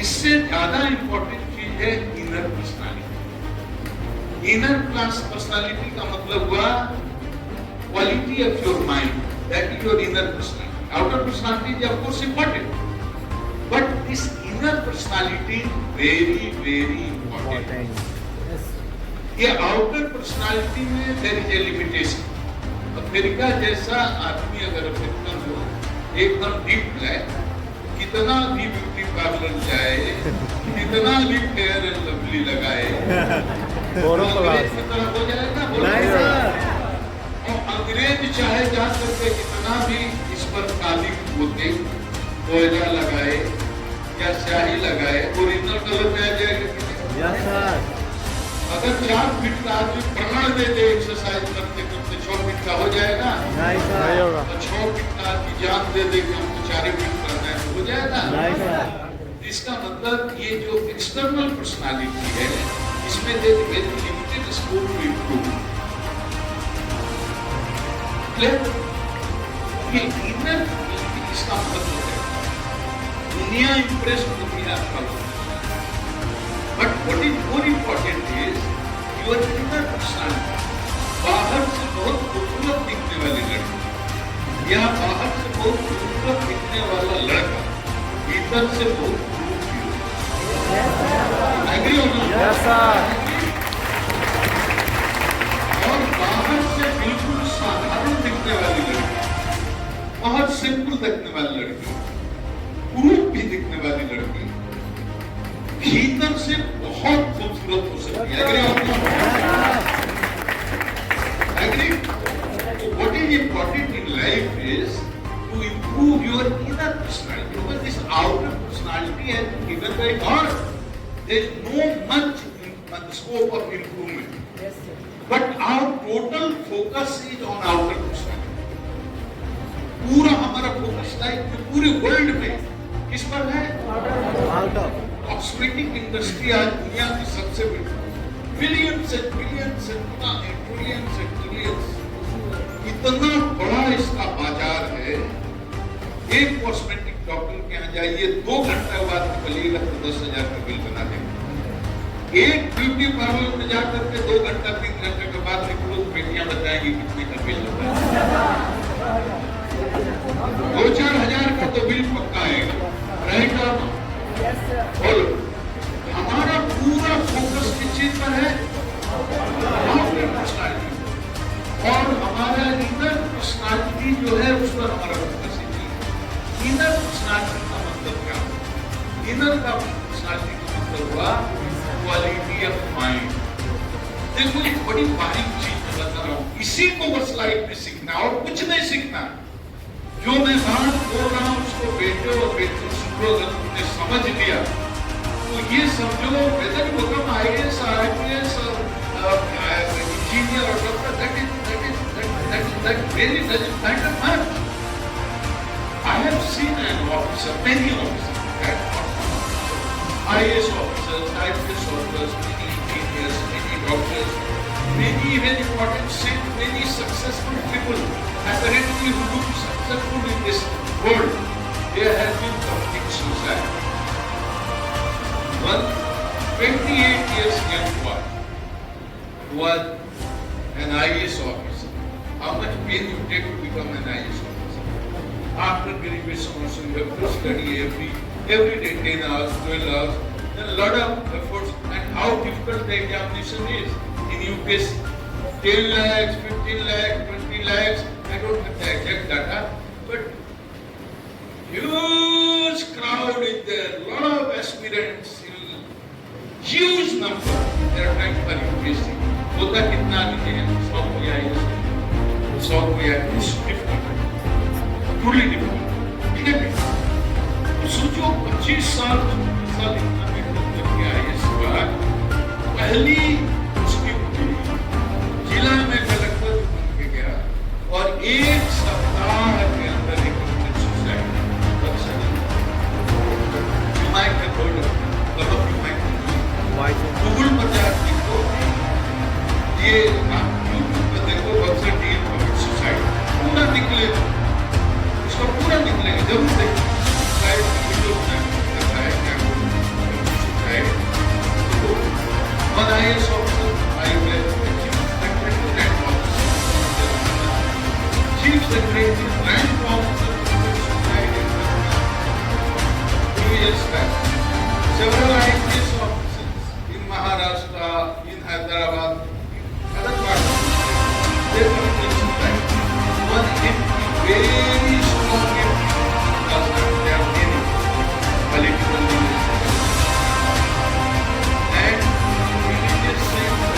इससे ज्यादा इंपॉर्टेंट चीज है इनर पर्सनालिटी। इनर पर्सनालिटी का मतलब हुआ quality of your mind, that is your inner personality. Outer personality is of course important, but this inner personality very very important. ये outer personality में there is a limitation. America जैसा आदमी अगर American हो, एकदम डीप ब्लैक, कितना भी beauty parlour जाए, कितना भी फेयर एंड लवली लगाए, अंग्रेज की तरह हो जाएगा। और अंग्रेज चाहे जा करके कितना भी इस पर काली पोते, कोयला लगाए या स्याही लगाए, ओरिजिनल कलर में आ जाएगा। अगर 4 फीट का आदमी पकड़ देते एक्सरसाइज करते करते 6 फीट का हो जाएगा, तो 6 फीट का आदमी जान दे दे कि हमको 4 फीट करना है, हो जाएगा। इसका मतलब ये जो एक्सटर्नल पर्सनालिटी है, इसमें very limited scope to improve. ये इनर इसका मतलब है दुनिया इंप्रेस होती है आपका। But what is more important is your inner personality. बाहर से बहुत खूबसूरत दिखने वाली लड़की या बाहर से बहुत खूबसूरत दिखने वाला लड़का भीतर से बहुत एग्री हो ना? Yes, sir. और बाहर से बिल्कुल साधारण दिखने वाली लड़की, बहुत सिंपल दिखने वाली लड़की, क्रूप भी दिखने वाली लड़की भीतर से बहुत खूबसूरत हो सकती है। Agree? What is important in life is to improve your inner personality. Because this outer personality has been given by God. There is no much scope of improvement. Yes, sir. But our total focus is on outer personality. पूरा हमारा focus life में पूरे world में किस पर है? Outer. Cosmetic industry आज दुनिया की सबसे बड़ी, billions and billions and trillions and trillions, इतना बड़ा इसका बाजार है। एक कॉस्मेटिक डॉक्टर के यहाँ जाइए, 2 घंटे बाद निकलिएगा तो 10,000 का बिल बना देंगे। एक ब्यूटी पार्लर में जाकर के 2 घंटा 3 घंटे के बाद निकलो तो बेटियां बताएंगी कितने का बिल होता है। 2-4 हजार का तो बिल पक्का आएगा, रहेगा। बोलो, हमारा पूरा फोकस किस चीज पर है? Outer personality. और हमारा इनर पर्सनालिटी जो है उस पर हमारा फोकस है। इनर पर्सनालिटी का मतलब क्या हुआ? इनर का पर्सनालिटी का मतलब हुआ क्वालिटी ऑफ माइंड। देखो एक बड़ी बारीक चीज मैं बता रहा हूँ, इसी को बस लाइफ में सीखना और कुछ नहीं सीखना। जो मैं बात बोल रहा हूँ उसको बेटे और बेटे सुनो, अगर तुमने समझ लिया तो ये समझो whether you become IAS, IPS, engineer और doctor, that really doesn't matter much. I have seen an officer, many officers, IAS officers, IPS officers, many engineers, many doctors, many very important, many successful people apparently who look successful in this world. There has been committing suicide. One 28 years young boy was an IAS officer. How much pain you take to become an IAS officer? After graduation also you have to study every day 10 hours, 12 hours, then a lot of efforts, and how difficult the examination is. In UPSC, 10 lakhs, 15 lakhs, 20 lakhs, I don't have the exact data, but huge crowd is there, lot of aspirants, huge number, they are trying for UPSC. होता कितना आदमी है? 100 को या 100 को या 50, truly difficult, ठीक है? तो सोचो 25 साल इतना मेहनत करके आए इस बार, पहली उसकी जिला में कलेक्टर बन के गया और 1 सप्ताह के अंदर एक सुसाइड। गूगल पर जाकर ये यूट्यूब पर देखो, वेबसाइट ये सुसाइड पूरा निकलेगा, उसका पूरा निकलेगा, जरूर देखो। सुसाइड वीडियो बनाया है क्या? time. Several IPS officers in Maharashtra, in Hyderabad, in other parts of the state, they committed suicide. One MP, very strong MP, because they are gaining political leaders. And religious saints.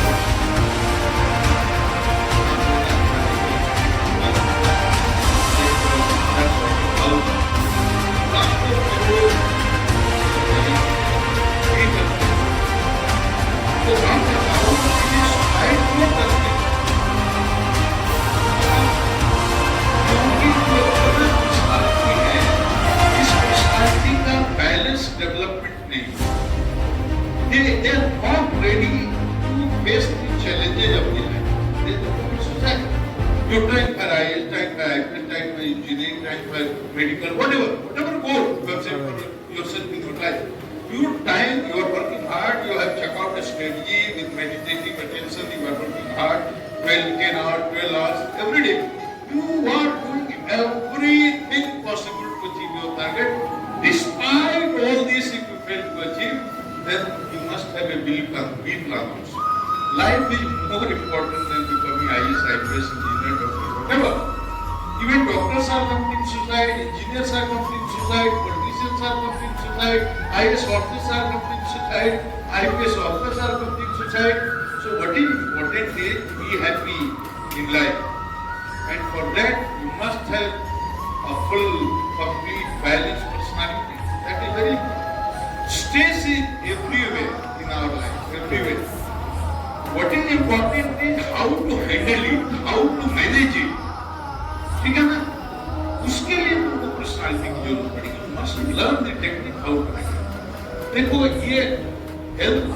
Development नहीं, they are not ready to face the challenges of the life. They don't want to suicide. You're trying for IELTS, trying for IPS, trying for engineering, trying for medical, whatever goal you have set for yourself in your life. Your time, you are working hard, you have checked out a strategy with meditative attention, you are working hard, 10 hours, 12 hours, every day. You are doing everything possible to achieve your target. Despite all this, if you fail to achieve, then you must have a B plan also. Life is more important than becoming IAS, IPS, engineer, doctor, whatever. Even doctors are committing suicide, engineers are committing suicide, politicians are committing suicide, IAS officers are committing suicide, IPS officers are committing suicide. So what is important is to be happy in life. And for that, you must have a full, complete, balanced personality. That is very important. Stress is everywhere in our life, everywhere. What is important is how to handle it, how to manage it. ठीक है ना? उसके लिए तुमको personality की जरूरत पड़ेगी. You must learn the technique how to handle. देखो ये हेल्थ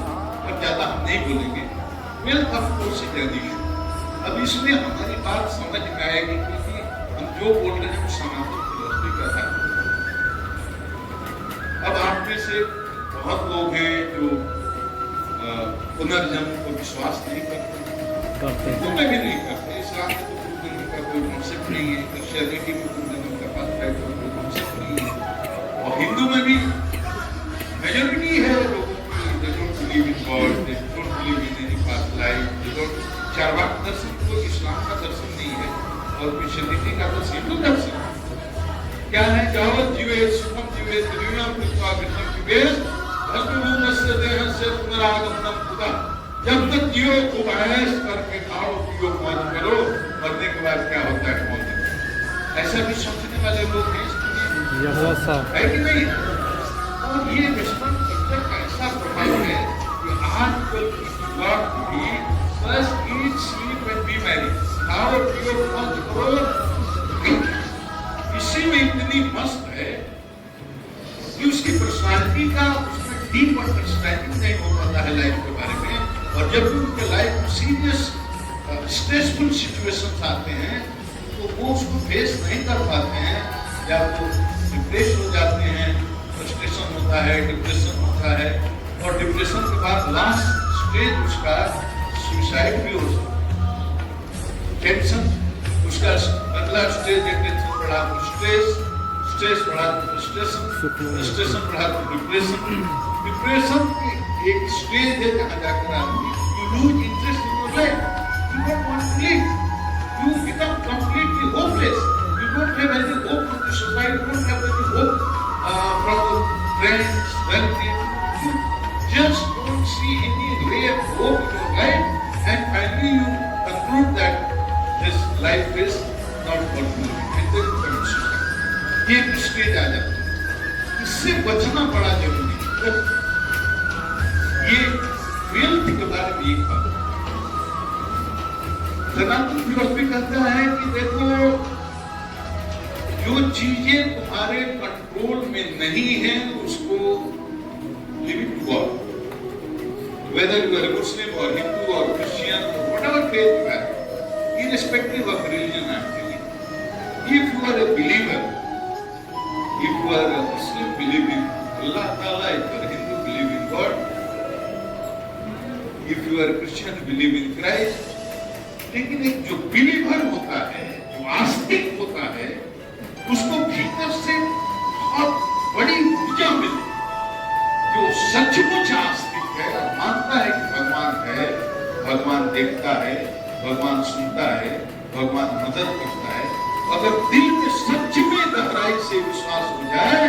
पर ज्यादा हम नहीं बोलेंगे. Wealth of course is an issue. अब इसमें हमारी बात समझ में आएगी क्योंकि हम जो बोल रहे हैं वो सनातन फिलॉसफी का है. अब आप में से बहुत लोग हैं जो पुनर्जन्म को विश्वास नहीं करते. वो मैं भी नहीं करते. इस्लाम में तो पुनर्जन्म का कोई कॉन्सेप्ट नहीं है. क्रिश्चियनिटी में पुनर्जन्म का बात है तो कोई कॉन्सेप्ट नहीं है. और हिंदू में भी मेजॉरिटी है लोगों की they don't believe in God, they don't believe in any past life, they don't. Charvaka दर्शन को इस्लाम का दर्शन नहीं है और क्रिश्चियनिटी का दर्शन हिंदू दर्शन क्या है? जावत जीवे सुखम जीवे त्रिवियम कृत्वा विष्णु जीवे भस्मभूमस्य देहस्य पुनरागमनम खुदा. जब तक जियो खूब ऐश करके खाओ पियो मौज करो, मरने के बाद क्या होता है मौत. ऐसा भी सोचने वाले लोग हैं है कि नहीं? और ये वेस्टर्न कल्चर का ऐसा प्रभाव है कि आजकल की युवा पीढ़ी बस eat sleep and be married, खाओ पियो मौज करो, इसी में इतनी मस्त है कि उसकी पर्सनालिटी का उसमें डीप अंडरस्टैंडिंग नहीं हो पाता है लाइफ के बारे में. और जब भी उनके लाइफ में सीरियस स्ट्रेसफुल सिचुएशंस आते हैं तो वो उसको फेस नहीं कर पाते हैं या वो डिप्रेस हो जाते हैं. फ्रस्ट्रेशन होता है, डिप्रेशन होता है और डिप्रेशन के बाद लास्ट स्टेज उसका सुसाइड भी हो सकता है. टेंशन उसका अगला स्टेज है. टेंशन बढ़ा तो स्ट्रेस बढ़ा तो फ्रस्ट्रेशन बढ़ा तो डिप्रेशन. डिप्रेशन की एक स्टेज है जहाँ जाकर आदमी you lose interest in your life. You don't want to live. You become completely hopeless. You don't have any hope from the society. You don't have any hope from friends, relatives. You just don't see any ray of hope in your life, and finally you conclude that this life is not worth living, and then you commit suicide. ये stage आ जाता है. इससे बचना बड़ा जरूरी है. ये wealth के बारे में एक बात. सनातन फिलॉसफी कहता है कि देखो जो चीजें तुम्हारे कंट्रोल में नहीं है उसको leave it to God. Whether you are Muslim और हिंदू और क्रिश्चियन और whatever faith you have, irrespective of religion, I am telling you. If you are a believer, if you are a Muslim, believe in Allah Ta'ala. If you are a Hindu, believe in God. If you are a Christian, believe in Christ. लेकिन एक जो believer होता है, जो आस्तिक होता है, उसको भीतर से बहुत बड़ी ऊर्जा मिलती है. सचमुच आस्तिक है और मानता है कि भगवान है, भगवान देखता है, भगवान सुनता है, भगवान मदद करता है, अगर दिल में सच में गहराई से विश्वास हो जाए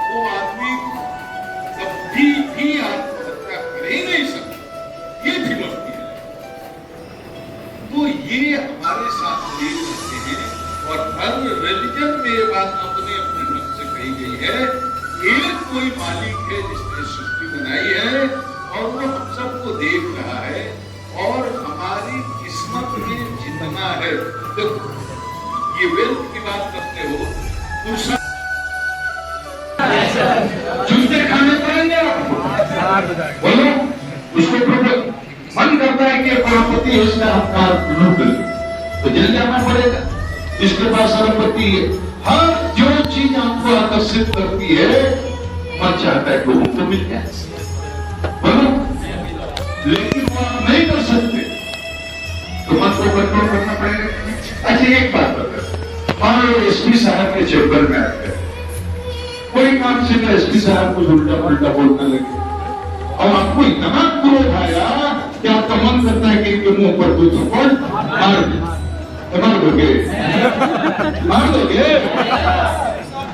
वो आदमी कभी भी आत्महत्या कर ही नहीं सकता। ये फिलॉसफी है। तो ये हमारे साथ देख सकते हैं और हर रिलीजन में ये बात अपने अपने ढंग से कही गई है। एक कोई मालिक है जिसने सृष्टि बनाई है और वो हम सबको देख रहा है और हमारी किस्मत में जितना है। तो ये वेल्थ की बात करते हो तो जूते खाने पड़ेंगे आपको, बोलो उसको मन करता है कि करोड़पति इसका हकदार लूट ले तो जेल जाना पड़ेगा। इसके पास संपत्ति है, हर जो चीज आपको आकर्षित करती है मन चाहता है लोगों को मिल जाए, बोलो लेकिन वो आप नहीं कर सकते तो मन को कंट्रोल करना पड़ेगा। अच्छा एक बात बता, मान लो एसपी साहब के चैम्बर में आते हैं, कोई काम से एसपी साहब को उल्टा उल्टा बोलने लगे और आपको इतना क्रोध आया कि आपका मन करता है कि इनके मुंह पर दो थप्पड़ मार दोगे, मार दोगे,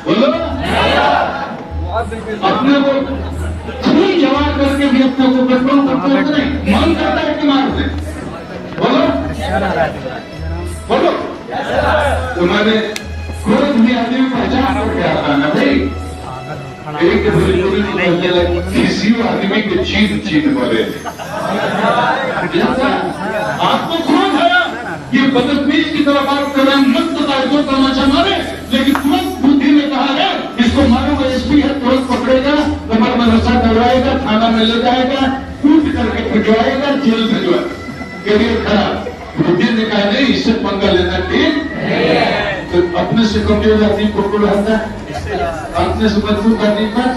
बोलो अपने को खून जमा करके भी अपने को कंट्रोल करते हो नहीं, मन करता है कि मार दे, बोलो बोलो। तो मैंने क्रोध भी आदमी पहचान करके आता है ना भाई, एक किसी आदमी के चीन चीन बोले आपको क्रोध है ये बदतमीज की तरह बात कर रहे हैं, मत बताए दो तमाचा मारे, लेकिन तुरंत बुद्धि ने कहा है इसको मारूंगा, एसपी है तुरंत पकड़ेगा, कमर में रस्सा डलवाएगा, थाना में ले जाएगा, कूट करके भिजवाएगा, जेल भिजवाएगा, करियर खराब। बुद्धि ने कहा नहीं इससे पंगा लेना ठीक, तो अपने से कमजोर आदमी को रहता है, अपने से मजबूत आदमी पर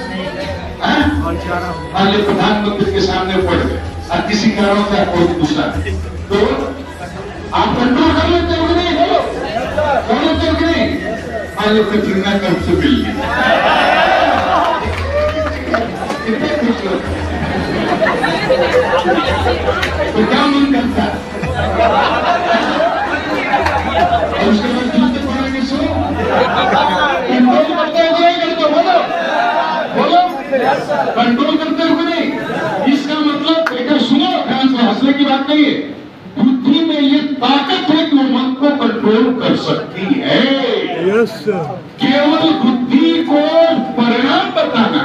मान लो प्रधानमंत्री के सामने पड़ गए और किसी कारण से आपको दूसरा तो आप कंट्रोल कर लेते हो कि नहीं, बोलो कर लेते हो कि नहीं। मान लो कटरीना कैफ से मिल गई, कितने खुश लोग, तो क्या मन करता है और उसके बाद जूते पड़ेंगे सो कंट्रोल करते हो नहीं करते, बोलो बोलो कंट्रोल करते हो कि नहीं। इसका मतलब एक सुनो ध्यान से, हंसने की बात नहीं है, बुद्धि में ये ताकत है कि वो मन को कंट्रोल कर सकती है। केवल बुद्धि को परिणाम बताना,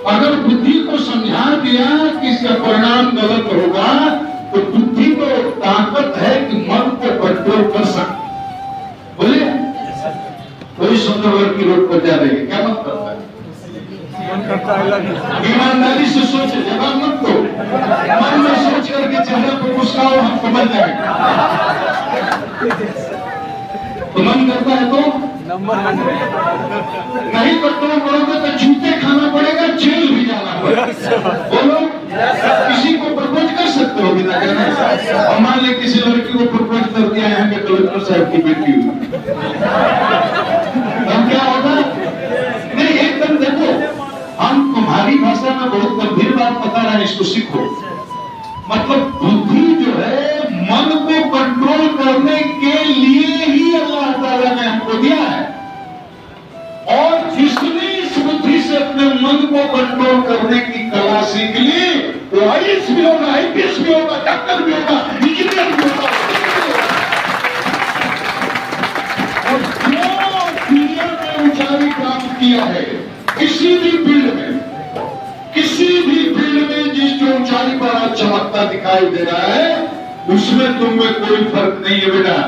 अगर बुद्धि को समझा दिया कि इसका परिणाम गलत होगा तो बुद्धि को ताकत है कि मन को कंट्रोल कर सकती। बोले कोई सुंदरगढ़ की रोड पर जा रही है, क्या मत करता है, ईमानदारी से सोचे, जवाब मत दो, मन में सोच करके चेहरे पर मुस्कुराओ, हम समझ जाएंगे। तो मन करता है तो नहीं कंट्रोल करोगे तो जूते खाना पड़ेगा, जेल भी जाना पड़ेगा, बोलो किसी को प्रपोज कर सकते हो बिना जाने, और मान ले किसी लड़की को प्रपोज करके आए हैं कि कलेक्टर साहब की बेटी हुई, तब क्या होगा। नहीं एकदम देखो, हम तुम्हारी भाषा में बहुत गंभीर बात बता रहे हैं, इसको सीखो। मतलब बुद्धि जो है मन को कंट्रोल करने के लिए ही अल्लाह ताला ने हमको दिया है, और जिसने इस बुद्धि से अपने मन को कंट्रोल करने की कला सीख ली वो आईएएस भी होगा, आईपीएस भी होगा, डॉक्टर भी होगा, इंजीनियर भी होगा। और जो दुनिया में ऊंचाई प्राप्त किया है किसी भी फील्ड में, किसी भी फील्ड में जिस जो ऊंचाई पर आज चमकता दिखाई दे रहा है उसमें तुम में कोई फर्क नहीं है बेटा।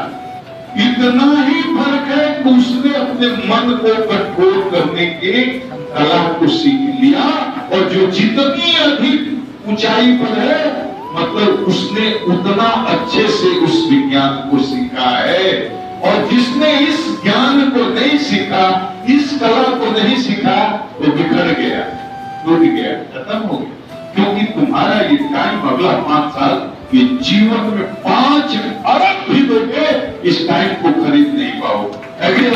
इतना ही फर्क है कि उसने अपने मन को कंट्रोल करने की कला को सीख लिया, और जो जितनी अधिक ऊंचाई पर है मतलब उसने उतना अच्छे से उस विज्ञान को सीखा है, और जिसने इस ज्ञान को नहीं सीखा, इस कला को नहीं सीखा, वो बिखर गया, टूट गया, खत्म हो गया। क्योंकि तुम्हारा ये टाइम अगला 5 साल, ये जीवन में 5 अरब भी दोगे इस टाइम को खरीद नहीं पाओगे, ये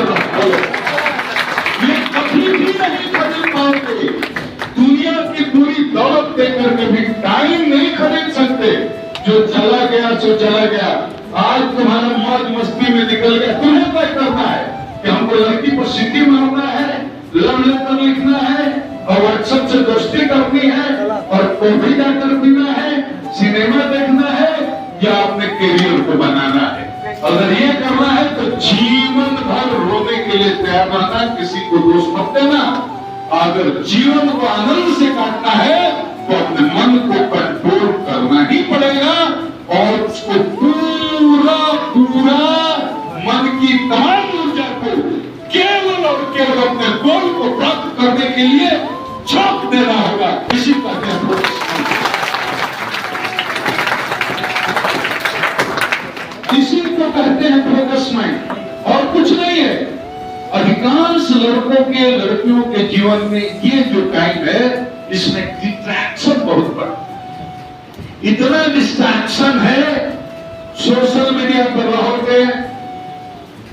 कभी भी नहीं खरीद पाओगे। दुनिया की पूरी दौलत सो चला गया, आज तुम्हारा मौज मस्ती में निकल गया। तुम्हें तय करना है कि हमको लड़की पर सीटी मारना है, लव लेटर लिखना है और व्हाट्सएप से दोस्ती करनी है और कॉफी जाकर पीना है, सिनेमा देखना है या अपने करियर को बनाना है। अगर ये करना है तो जीवन भर रोने के लिए तैयार रहना, किसी को दोष मत देना। अगर जीवन को आनंद से काटना है तो अपने मन को कंट्रोल करना ही पड़ेगा और उसको पूरा मन की तमाम ऊर्जा को केवल और केवल अपने गोल को प्राप्त करने के लिए झोंक देना होगा। किसी का इसी को कहते हैं फोकस माइंड, और कुछ नहीं है। अधिकांश लड़कों के लड़कियों के जीवन में ये जो टाइम है, इसमें डिस्ट्रैक्शन बहुत बड़ा, इतना डिस्ट्रैक्शन है। सोशल मीडिया पर रहोगे,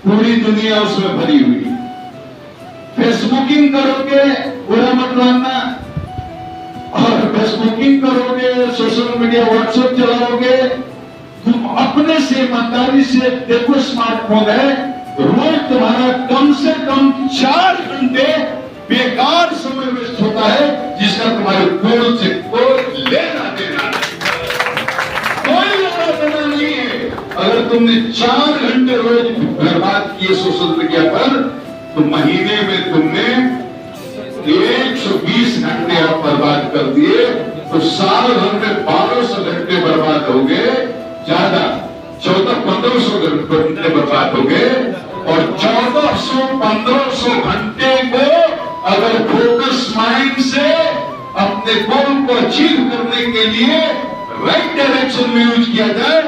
पूरी दुनिया उसमें भरी हुई। फेसबुकिंग करोगे, बुरा मत मानना, और फेसबुकिंग करोगे, सोशल मीडिया व्हाट्सएप चलाओगे, तुम अपने से ईमानदारी से देखो, स्मार्टफोन है, रोज तुम्हारा कम से कम 4 घंटे बेकार समय वेस्ट होता है, जिसका तुम्हारे गोल से कोई लेना देना नहीं, कोई लेना देना नहीं है। अगर तुमने 4 घंटे रोज बर्बाद किए सोशल मीडिया पर, तो महीने में तुमने 120 घंटे आप बर्बाद कर दिए, तो साल भर में 1200 घंटे बर्बाद हो गए, ज्यादा 1400-1500 घंटे बर्बाद हो गए। और 1400-1500 घंटे को अगर फोकस माइंड से अपने गोल को अचीव करने के लिए राइट डायरेक्शन में यूज किया जाए,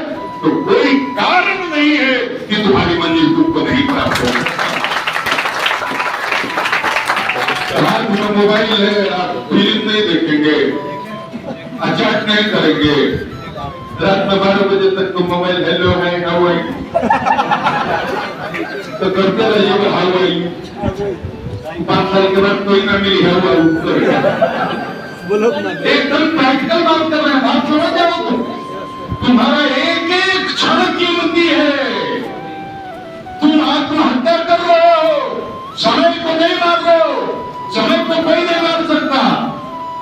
तो कोई कारण नहीं है कि तुम्हारी मंजिल तुमको नहीं प्राप्त हो। हाथ में मोबाइल है, आप फिल्म नहीं देखेंगे, अचाट नहीं करेंगे, रात में 12 बजे तक तो मोबाइल हेलो है, हाउ आर यू तो करते रहिएगा, हाउ आर यू। 5 साल के बाद कोई ना मिली, हाउ आर यू एकदम प्रैक्टिकल बात कर रहे हैं, बात समझ जाओ। तुम्हारा एक एक क्षण कीमती है। तुम आत्महत्या कर रहे हो, समय को नहीं मार रहे हो, समय को कोई नहीं मार सकता,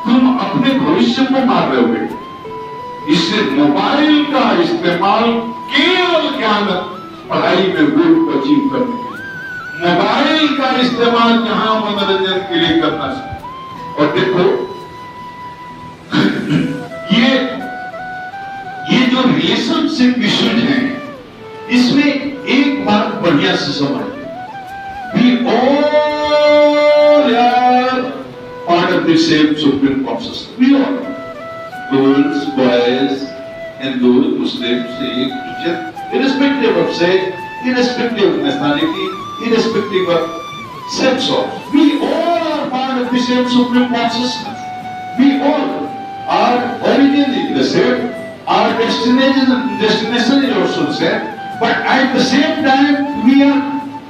तुम अपने भविष्य को मार रहे हो। इससे मोबाइल का इस्तेमाल केवल ज्ञान पढ़ाई में गोल को अचीव करने के लिए, मोबाइल का इस्तेमाल जहां मनोरंजन के लिए करना चाहिए। और देखो ये जो रिलेशनशिप इश्यूज हैं, इसमें एक बात बढ़िया से समझ, we all are part of the same supreme consciousness, we all, girls, boys, Hindus, Muslims, Sikhs, Christians, irrespective of sex, irrespective of nationality, irrespective of sex, we all are part of the same supreme consciousness. We all, our origin is the same, our destination is also the same, but at the same time we are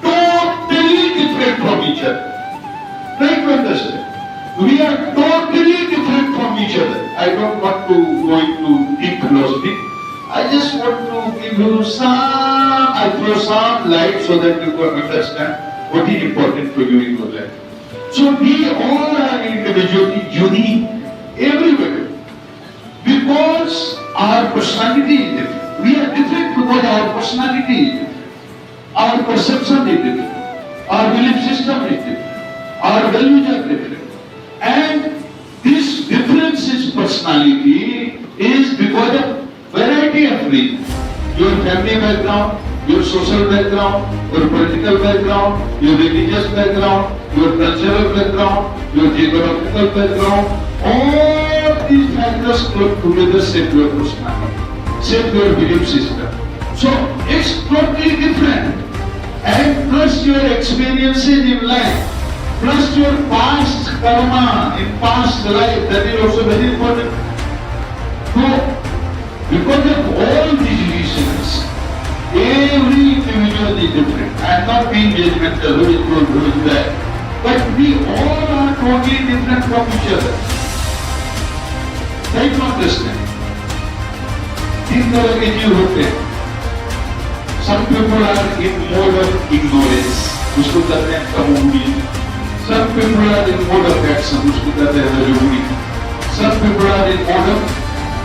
totally different from each other. Try to understand. We are totally different from each other. I don't want to go into deep philosophy. I just want to give you some light so that you can understand what is important for you in your life. So we all are individually unique everywhere because our personality is different. We are different because our personality is different. Our perception is different. Our belief system is different. Our values are different. And this difference in personality is because of variety of reasons. Your family background, your social background, your political background, your religious background, your cultural background, your geographical background, all these factors put together shape your personality, shape your belief system. So it's totally different. And plus your experiences in life, plus your past karma in past life, that is also very important. So, because of all these reasons, every individual is different. I am not being judgmental, who is good, who is bad, but we all are totally different from each other. Try to understand. तीन तरह के जीव होते हैं. Some people are in mode of ignorance, उसको कहते हैं तमोगुणी. Some people are in mode of action, उसको कहते हैं रजोगुणी. Some people are in mode of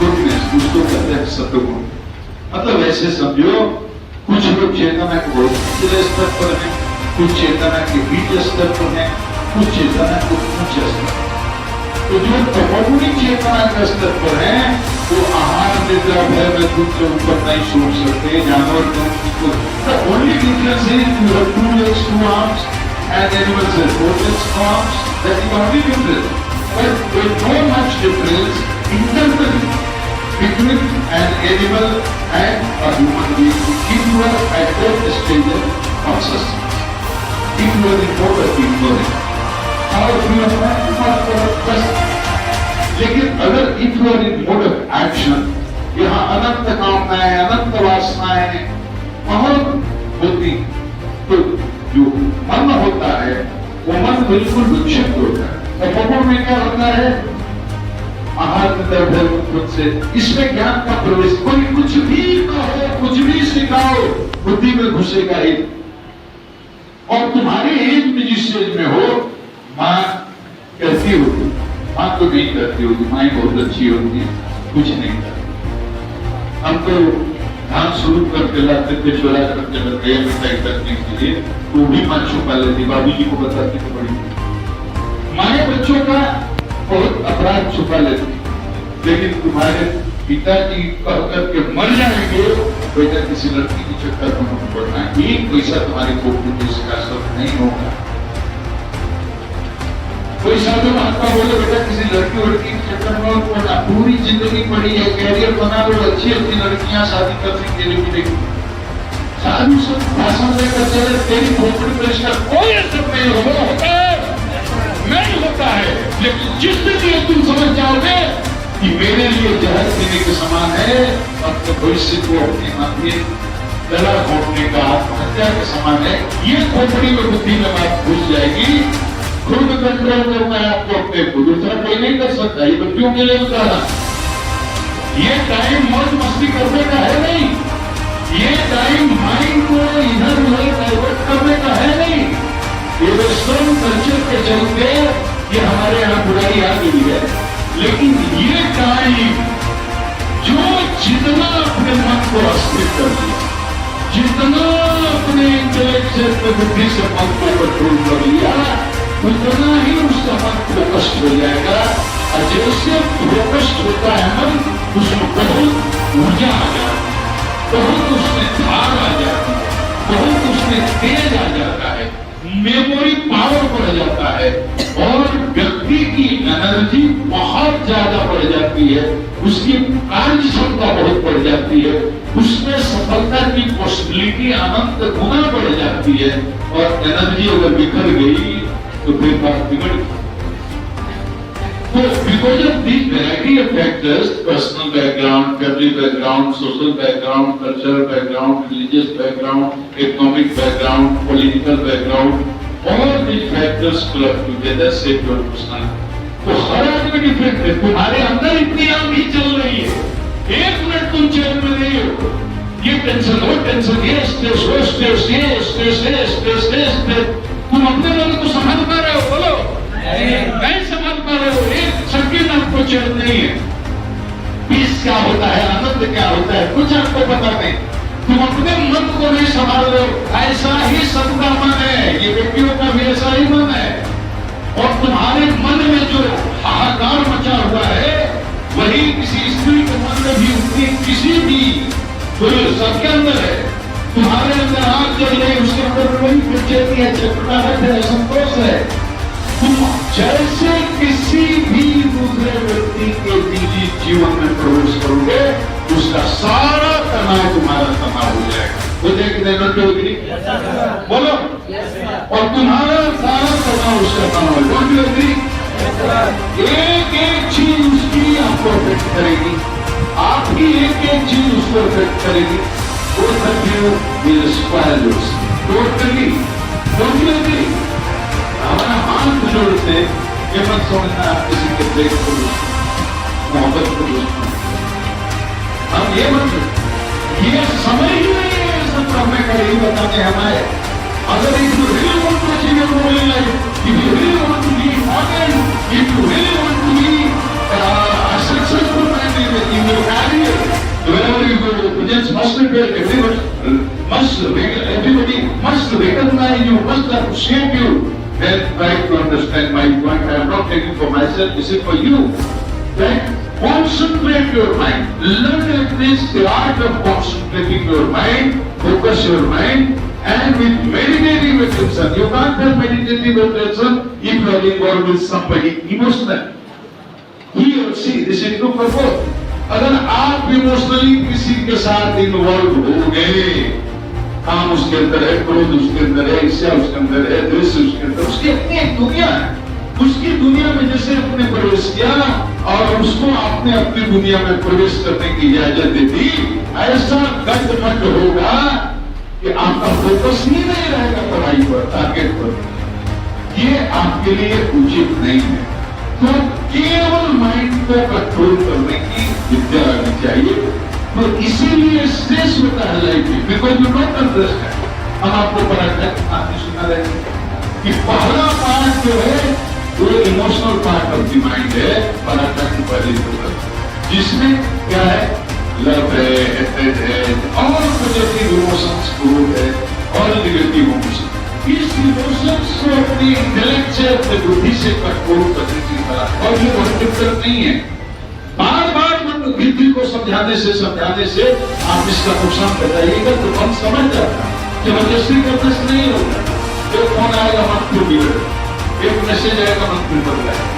goodness, उसको कहते हैं सत्वगुण. मतलब ऐसे समझो, कुछ लोग चेतना के बहुत निचले स्तर पर हैं, कुछ चेतना के बीच स्तर पर हैं, कुछ चेतना के उच्च स्तर. तो जो तमोगुणी चेतना के स्तर पर हैं, वो आहार निद्रा भय में खुद से ऊपर नहीं सोच सकते. जानवर को the only difference is you have 2 legs, 2 arms, and animals have 4 legs, 2 arms. That is the only difference. But there is no much difference internally between an animal and a human being if you are at that stage of consciousness. If you are in mode of ignorance, or if you are not लेकिन अगर if you are in mode of action, यहाँ अनंत कामनाएं, अनंत वासनाएं बहुत होती, तो जो मन होता है वो मन बिल्कुल विक्षिप्त होता है. और तमोगुण में क्या होता है? आहार निद्रा खुद से. इसमें ज्ञान का प्रवेश. कोई कुछ भी कहो, कुछ भी सिखाओ, बुद्धि में घुसेगा ही. और तुम्हारे एज में जिस एज में हो, माँ कहती होगी, माँ तो नहीं करती होगी, माँ बहुत अच्छी होती है, कुछ नहीं करती. हम तो धान शुरू करके लाते थे, चोरा करके लगे मिठाई करने के लिए, तो भी माँ छुपा लेती, बाबू जी को बताती तो बड़ी. माए बच्चों का बहुत अपराध छुपा लेती. लेकिन तुम्हारे पिताजी कह करके मर जाएंगे, बेटा किसी लड़की की चक्कर में मत पड़ना, एक पैसा तुम्हारे पोपटी में इसका सब नहीं होगा. कोई साधु महात्मा बोले बेटा किसी लड़की वड़की के चक्कर में पड़ना, पूरी जिंदगी पड़ी है, कैरियर बना लो, अच्छी अच्छी लड़कियां शादी करने के लिए मिलेगी. साधु सब भाषण लेकर चले, तेरी पोपटी में इसका कोई असर नहीं होता है, नहीं होता है. लेकिन जिस दिन तुम समझ जाओगे कि मेरे लिए जहर पीने के समान है, अपने भविष्य को अपने माथे गला घोटने का, आत्महत्या के समान है, ये खोपड़ी में बुद्धि में बात घुस जाएगी. खुद कंट्रोल करना है आपको अपने को, दूसरा कोई नहीं कर सकता. ये बच्चों के लिए बता रहा, ये टाइम मौज मस्ती करने का है नहीं, ये टाइम माइंड को इधर उधर डाइवर्ट करने का है नहीं. ये वेस्टर्न कल्चर के चलते ये हमारे यहाँ बुराई आ गई है. लेकिन ये टाइम जो जितना अपने मन को अस्थिर कर दिया, जितना अपने इंटेलेक्ट से, बुद्धि से मन को कंट्रोल कर लिया, उतना ही उसका मन फोकस्ड हो जाएगा. और जैसे फोकस्ड होता है मन, उसमें बहुत ऊर्जा आ जाती है, बहुत उसमें धार आ जाती है, बहुत उसमें तेज आ जाता है, मेमोरी पावर बढ़ जाता है, और व्यक्ति की एनर्जी बहुत ज्यादा बढ़ जाती है, उसकी कार्य क्षमता बहुत बढ़ जाती है, उसमें सफलता की पॉसिबिलिटी अनंत गुना बढ़ जाती है. और एनर्जी अगर बिखर गई तो फिर बात बिगड़ गई. तो because of the variety of factors, personal background, family background, social background, cultural background, religious background, economic background, political background, all these factors club together shape your personality. तो हर आदमी डिफरेंट है. तुम्हारे अंदर इतनी आंधी चल रही है, 1 मिनट तुम चैन में नहीं हो. ये टेंशन हो, टेंशन ये, स्ट्रेस हो, स्ट्रेस ये, स्ट्रेस है, स्ट्रेस है, स्ट्रेस. तुम अपने लोगों को संभाल पा रहे हो? बोलो, नहीं संभाल पा रहे हो. एक सेकंड आपको चैन नहीं है. पीस क्या होता है, आनंद क्या होता है, कुछ आपको पता नहीं. तुम अपने मन को नहीं संभाल रहे हो. ऐसा ही सबका मन है, ये व्यक्तियों का भी ऐसा ही मन है. और तुम्हारे मन में जो हाहाकार मचा हुआ है, वही किसी स्त्री के मन में भी उतनी, किसी भी सबके अंदर है. तुम्हारे अंदर आग जल रही, उसके अंदर वही बेचैनी है, चटपटाहट है, संतोष है. तुम जैसे किसी भी दूसरे व्यक्ति के निजी जीवन में प्रवेश करोगे, उसका सारा तनाव तुम्हारा तनाव हो जाएगा. वो देखने होगी, बोलो. और तुम्हारा सारा तनाव उसका तनाव होगी. एक एक चीज उसकी आपको अफेक्ट करेगी, आपकी एक एक चीज उसको अफेक्ट करेगी. Both of you will spoil yours. Totally. Don't you agree? हमारा हाथ जोड़ते, ये मत समझना आप किसी के प्रेम को मोहब्बत को हम ये मत, ये समय ही नहीं है सब करने का, यही बताने हमारे। अगर if you really want to achieve your goal in life, if you really want to be important, if you really want to be a successful man in your career, wherever you go, you just must prepare. Everybody must recognize you, must appreciate you. Then try to understand my point. I am not taking for myself, this is for you. Then concentrate your mind. Learn at least the art of concentrating your mind, focus your mind, and with meditative attention. You can't have meditative attention if you are involved with somebody emotionally. He or she, this is true for both. अगर आप emotionally किसी के साथ involve हो गए, काम उसके अंदर है, क्रोध उसके अंदर है, ईर्ष्या उसके अंदर है, द्वेष उसके अंदर, उसकी अपनी एक दुनिया है। उसकी दुनिया में जैसे अपने प्रवेश किया और उसको आपने अपनी दुनिया में प्रवेश करने की इजाजत दे दी, ऐसा गठमट होगा कि आपका फोकस ही नहीं रहेगा पढ़ाई पर, टारगेट पर। ये आपके लिए उचित नहीं है। तो केवल माइंड को कंट्रोल करने की विद्या आनी चाहिए। तो इसीलिए स्ट्रेस होता है लाइफ में, बिकॉज यू नॉट अंडरस्टैंड। हम आपको पढ़ाते आपने सुना रहे कि पहला पार्ट जो है वो emotional part of the mind है, पराठा की पहली जिसमें क्या है, लव है, हेट्रेड है, और पॉजिटिव इमोशंस ग्रोथ है और नेगेटिव इमोशन। इस इमोशंस को अपनी इंटेलेक्चुअल से, बुद्धि से कंट्रोल करने की तरह, और ये बहुत दिक्कत नहीं है। बार बार मन बुद्धि को समझाने से आप इसका नुकसान बताइएगा तो मन समझ जाता है। जबरदस्ती करने से नहीं होता। एक फोन आएगा मन खुल गया, एक मैसेज आएगा मन खुल पड़ जाएगा।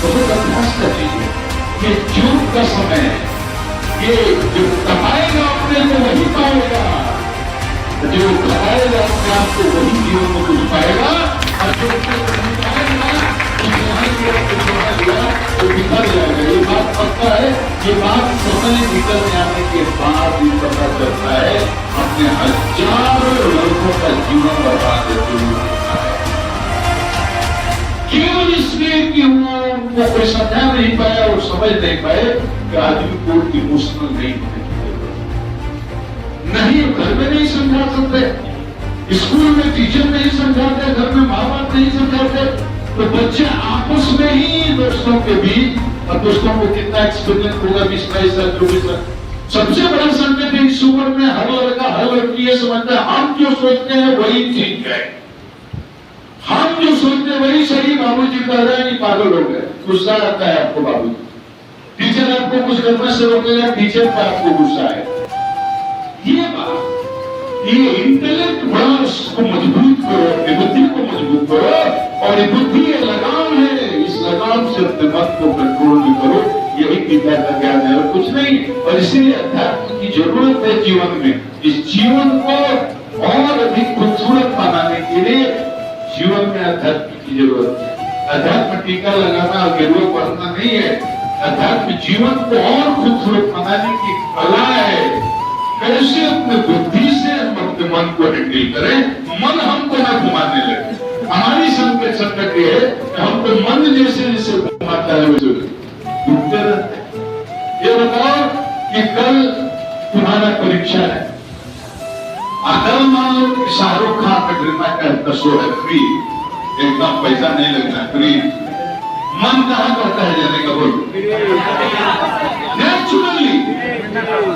बहुत अभ्यास का चीज है, ये योग का समय है। ये जो कमाएगा अपने को वही पाएगा, जो कमाएगा अपने आप को वही जीवन में कुछ पाएगा, और जो पाएगा तो बिखर जाएगा। ये बात पक्का है। ये बात समय निकल जाने के बाद ही पता चलता है। अपने हजारों लोगों का जीवन बर्बाद करते हुए केवल इसलिए कि वो उनको कोई समझा नहीं पाया और समझ नहीं पाए कि आदमी को इमोशनल नहीं होने की जरूरत नहीं। घर में नहीं समझा सकते, स्कूल में टीचर नहीं समझाते, घर में माँ बाप नहीं समझाते, तो बच्चे आपस में ही दोस्तों के बीच, और दोस्तों को कितना एक्सपीरियंस होगा 20-22 साल 24 साल। सबसे बड़ा संकट है इस उम्र में हर लड़का हर लड़की ये समझता है हम जो सोचते हैं वही ठीक है, हम जो सोचते हैं वही सही। बाबूजी कह रहे हैं पागल हो गए, गुस्सा आता है आपको बाबूजी। टीचर आपको कुछ करने से रोकेगा, टीचर पर आपको गुस्सा है। ये बात, ये इंटेलेक्ट बड़ा, उसको मजबूत करो, अपनी बुद्धि को मजबूत करो, और ये बुद्धि ये लगाम है, इस लगाम से अपने मन को कंट्रोल में करो। यही गीता का ज्ञान है और कुछ नहीं। और इसीलिए अध्यात्म की जरूरत है जीवन में। इस जीवन को और अधिक खूबसूरत बनाने के लिए जीवन में अध्यात्म की जरूरत है। अध्यात्म टीका लगाना और गिरवा पढ़ना नहीं है। अध्यात्म जीवन को और खूबसूरत बनाने की कला है। कैसे अपने बुद्धि से हम अपने मन को हैंडल करें, मन हमको ना घुमाने लगे। हमारी संकट ये है कि हमको मन जैसे घुमाता है वैसे घूमते रहते। ये बताओ कि कल तुम्हारा परीक्षा है, अगर मान लो कि शाहरुख खान का ड्रीम का शो है, फ्री, एकदम पैसा नहीं लगना, फ्री। मन कहाँ करता है जाने का, बोलो? नेचुरली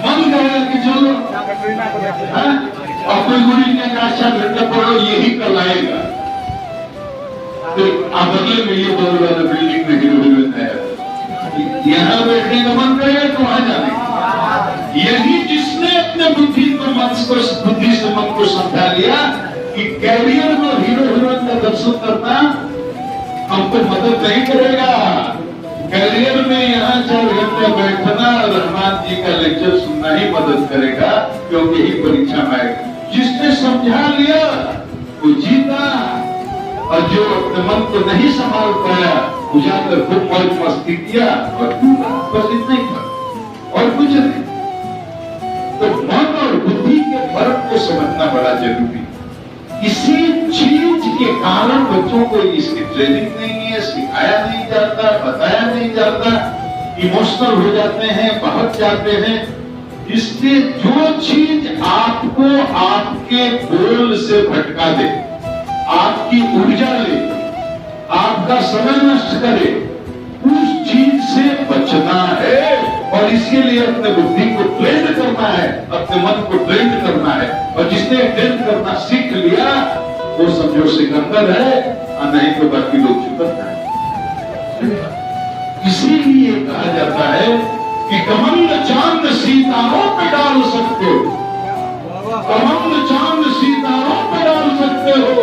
मन कहेगा कि चलो, और कोई गुरु ने कहा 4 घंटे पढ़ो, यही कल आएगा। तो आप बदले में ये बोल रहा था बिल्डिंग में हीरो हीरोइन है, यहाँ बैठने का मन करेगा तो वहां जाने। यही जिसने अपने बुद्धि से मन को समझा लिया कि कैरियर में हीरो हीरोइन का दर्शन करना हमको मदद नहीं करेगा। कैरियर में यहाँ 4 घंटे बैठना रहमान जी का लेक्चर सुनना ही मदद करेगा, क्योंकि ही परीक्षा में आएगा। जिसने समझा लिया वो जीता, और जो अपने मन को नहीं संभाल पाया उजागर खूब मौज मस्ती किया और बस इतना ही था और कुछ नहीं। तो मन और बुद्धि के फर्क को समझना बड़ा जरूरी है। इसी चीज के कारण बच्चों को इसकी ट्रेनिंग नहीं है, सिखाया नहीं जाता, बताया नहीं जाता, इमोशनल हो जाते हैं, बहक जाते हैं। इसलिए जो चीज आपको आपके गोल से भटका दे, आपकी ऊर्जा ले, आपका समय नष्ट करे, उस चीज से बचना है। और इसके लिए अपने बुद्धि को ट्रेंड करना है, अपने मन को ट्रेंड करना है। और जिसने ट्रेंड करना सीख लिया वो समझो सिकंदर है, और नहीं तो बाकी लोग चुकंदर है। इसीलिए कहा जाता है कि कमंड चांद सितारों पे डाल सकते हो, कमंड चांद सितारों पे डाल सकते हो,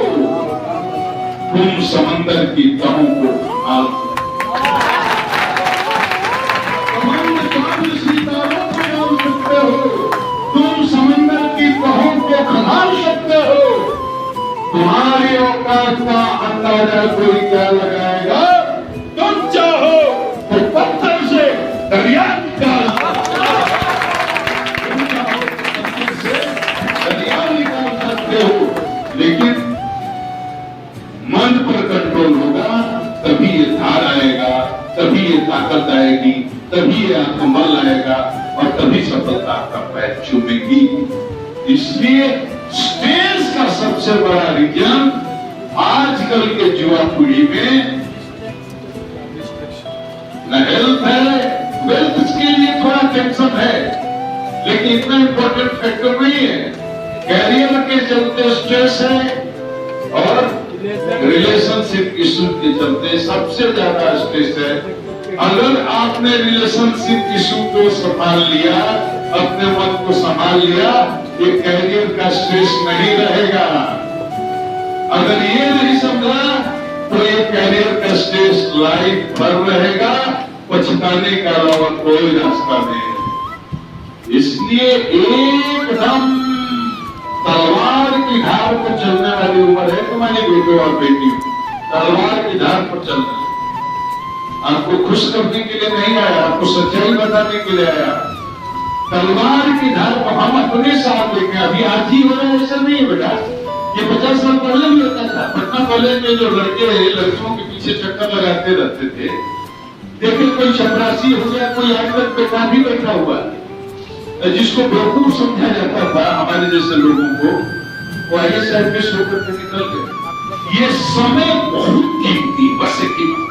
तुम समंदर की तहों को संभाल तुम समंदर की तहों को संभाल सकते हो। तुम्हारी औकात का अंदाजा कोई क्या लगाएगा? तुम चाहो तो पत्थर से दरिया निकाल सकते हो, लेकिन मन पर कंट्रोल होगा तभी ये धार आएगा, तभी ये ताकत आएगी, तभी ये आत्मबल आएगा, और तभी सफलता आपका पैर चूमेगी। इसलिए स्टेज का सबसे बड़ा रीजन आजकल के युवा पीढ़ी में न हेल्थ है, वेल्थ के लिए थोड़ा टेंशन है, लेकिन इतना इंपॉर्टेंट फैक्टर नहीं है। कैरियर के चलते स्ट्रेस है, और रिलेशनशिप इशू के चलते सबसे ज्यादा स्ट्रेस है। अगर आपने रिलेशनशिप इशू को संभाल लिया, अपने मन को संभाल लिया, ये कैरियर का स्ट्रेस नहीं रहेगा। अगर ये नहीं समझा तो ये कैरियर का स्ट्रेस लाइफ भर रहेगा, पछताने के अलावा कोई रास्ता नहीं है। इसलिए एकदम तलवार की धार पर चलने वाली उम्र है तुम्हारी बेटों और बेटियों, तलवार की धार पर चलना। आपको खुश करने के लिए नहीं आया, आपको सच्चाई बताने के लिए आया। तलवार की धार पर हम अपने साथ देखें, अभी आज ही हो रहा है, ऐसा नहीं है बेटा, ये 50 साल पहले भी होता था। पटना कॉलेज में जो लड़के लड़कियों के पीछे चक्कर लगाते रहते थे, देखिए कोई चपरासी हो गया, कोई आजकल बेटा भी बैठा हुआ है, जिसको बेवकूफ समझा जाता था हमारे जैसे लोगों को, वो IAS IPS होकर के निकल गए। ये समय बहुत कीमती, बस एक कीमत।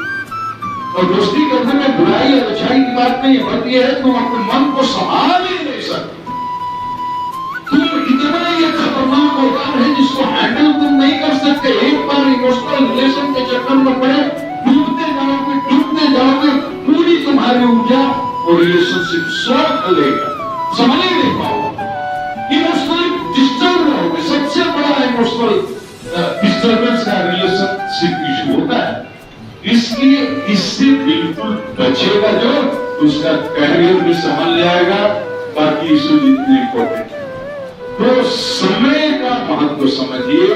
और दोस्ती करने में बुराई और अच्छाई की बात नहीं है, बट ये है तुम अपने मन को संभाल ही नहीं सकते। तुम इतना ये खतरनाक औजार है जिसको हैंडल तुम नहीं कर सकते। एक बार इमोशनल रिलेशन के चक्कर में पड़े, डूबते जाओगे, पूरी तुम्हारी ऊर्जा और रिलेशनशिप सब लेगा, संभाल ही नहीं पाओगे, इमोशनल डिस्टर्ब रहोगे। सबसे बड़ा इमोशनल डिस्टर्बेंस का रिलेशनशिप इशू होता है। इसलिए इससे बिल्कुल बचेगा जो, उसका कैरियर भी संभल जाएगा, बाकी इशू जितने इंपॉर्टेंट है। तो समय का महत्व समझिए,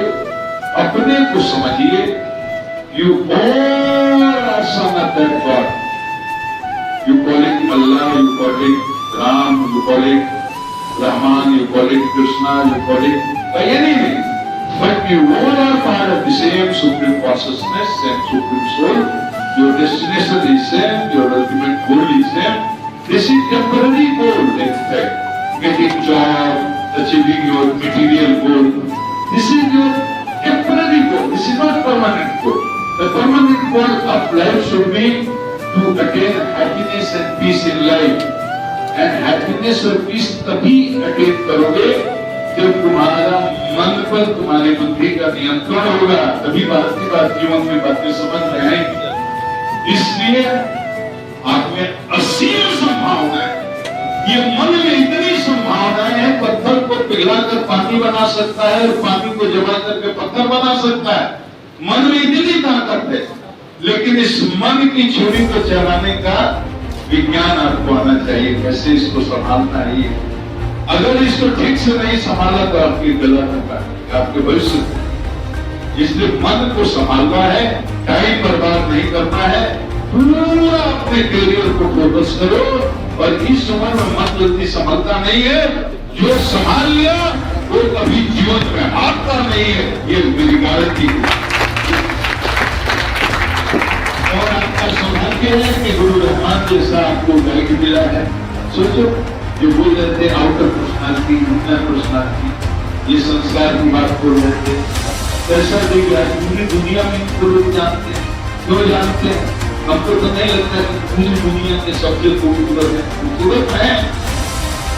अपने को समझिए। You all are son of that God, you call it Allah, you call it Ram, you call it Rahman, you call it Krishna, you call it by any name, but you all are part of the same supreme consciousness and supreme soul. Your destination is same, your ultimate goal is same. This is temporary goal, in fact, getting job, achieving your material goal. This is your temporary goal. This is not permanent goal. The permanent goal of life should be to attain happiness and peace in life. And happiness और peace तभी attain करोगे जब तुम्हारा मन पर तुम्हारी बुद्धि का नियंत्रण होगा, तभी बात की बात जीवन में बातें समझ में आएंगी। इसलिए आप में असीम संभावना है, ये मन में इतनी संभावना है, पत्थर को पिघलाकर पानी बना सकता है और पानी को जमा करके पत्थर बना सकता है। मन में इतनी ताकत है, लेकिन इस मन की छुरी को चलाने का विज्ञान आपको आना चाहिए, कैसे इसको संभालना है। अगर इसको ठीक से नहीं संभाला तो आपकी गलत होगा, आपके भविष्य। इसलिए मन को संभालना है, टाइम बर्बाद नहीं करना है, पूरा अपने करियर को फोकस करो। और इस उम्र में मन जल्दी संभलता नहीं है, जो संभाल लिया वो कभी जीवन में हारता नहीं है, ये मेरी गारंटी है। और आपका सौभाग्य है कि गुरु रहमान जैसा आपको गाइड मिला है। सोचो जो बोल रहे थे आउटर पर्सनालिटी, इनर पर्सनालिटी, ये संस्कार की बात बोल रहे थे। ऐसा दिख रहा है पूरी दुनिया में इनको लोग जानते हैं। क्यों जानते हैं? हमको तो नहीं लगता कि पूरी दुनिया के सबसे खूबसूरत है,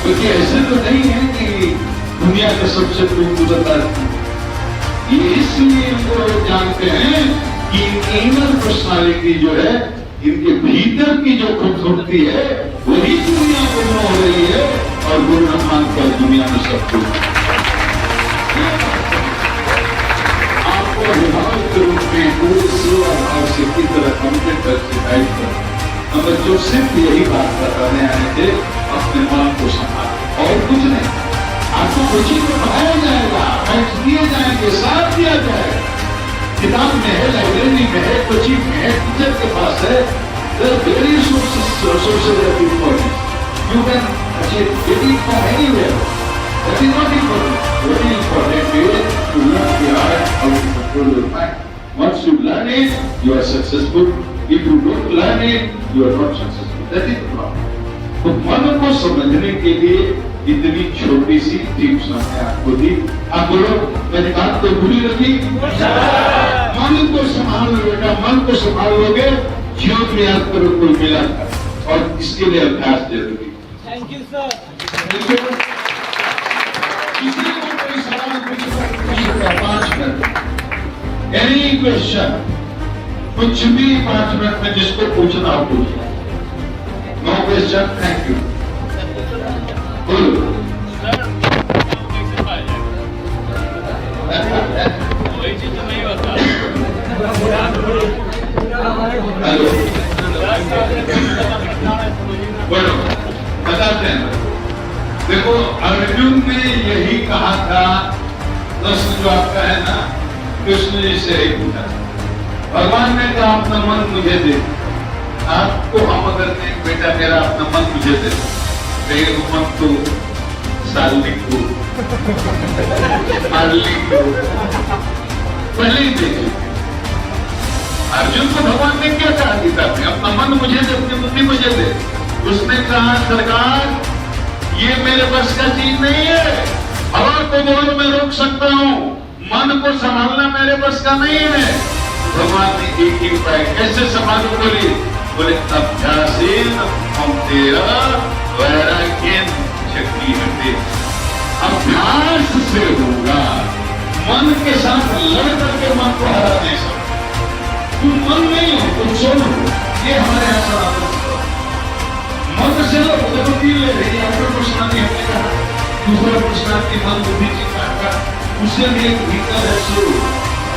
क्योंकि ऐसे तो नहीं है कि दुनिया के सबसे खूबसूरत आदमी। ये इसलिए इनको लोग जानते हैं कि इनर पर्सनालिटी जो है, इनके भीतर की जो खूबसूरती है, वही दुनिया को हो रही है और वो ब्रह्मांड का दुनिया में सब कुछ। आपको विभाग के रूप में पूरे सेवा भाव से की तरह कमिटेड कर सिखाई कर हम बच्चों सिर्फ यही बात बताने आए थे, अपने मन को संभाल और कुछ नहीं। आपको कोचिंग में पढ़ाया जाएगा, फैक्ट्स दिए जाएंगे, साथ दिया जाएगा, किताब में है, लाइब्रेरी में है, कोचिंग में है, टीचर के पास है। Very sources of information you can get it from anywhere. That is not important. Very important is to learn the art how to control your mind. Once you learn it, you are successful. If you don't learn it, you are not successful. That is the problem. तो मन को समझने के लिए इतनी छोटी सी tips हमने आपको दी। आप बोलो, मेरी बात तो बुरी लगी? मन को संभाल लो बेटा, मन को संभाल लोगे, जीवन में याद करो कोई मिला था, और इसके लिए अभ्यास जरूरी। Thank you sir. किसी को कोई सवाल पूछना 5 मिनट, एनी क्वेश्चन, कुछ भी 5 मिनट में जिसको पूछना हो पूछना। No question, thank you. बोलो। हेलो, बोलो, बताते हैं। देखो, अर्जुन ने यही कहा था, प्रश्न जो आपका है ना, कृष्ण जी से ही पूछा। भगवान ने कहा अपना मन मुझे दे। आपको हम अगर नहीं, बेटा मेरा अपना मन मुझे दे, तेरे मन तो सालिक को पहले ही देखिए। अर्जुन को भगवान ने क्या कहा गीता में? अपना मन मुझे दे, अपनी बुद्धि मुझे दे। उसने कहा सरकार ये मेरे बस का चीज नहीं है, हवा को बोल मैं रोक सकता हूँ, मन को संभालना मेरे बस का नहीं है। भगवान ने एक ही उपाय कैसे संभालो बोली? बोले अभ्यासेन तेरा वैराग्येन शक्ति हटे। अभ्यास से होगा, मन के साथ लड़ करके मन को हरा नहीं सकते। तुम मन नहीं हो, तुम सोल हो। ये हमारे यहाँ सनातन मन से लो, देखो 3 ले रही है। अपना पर्सनालिटी हमने कहा, दूसरा पर्सनालिटी मन बुद्धि चिंता का, उससे भी एक भीतर है शुरू।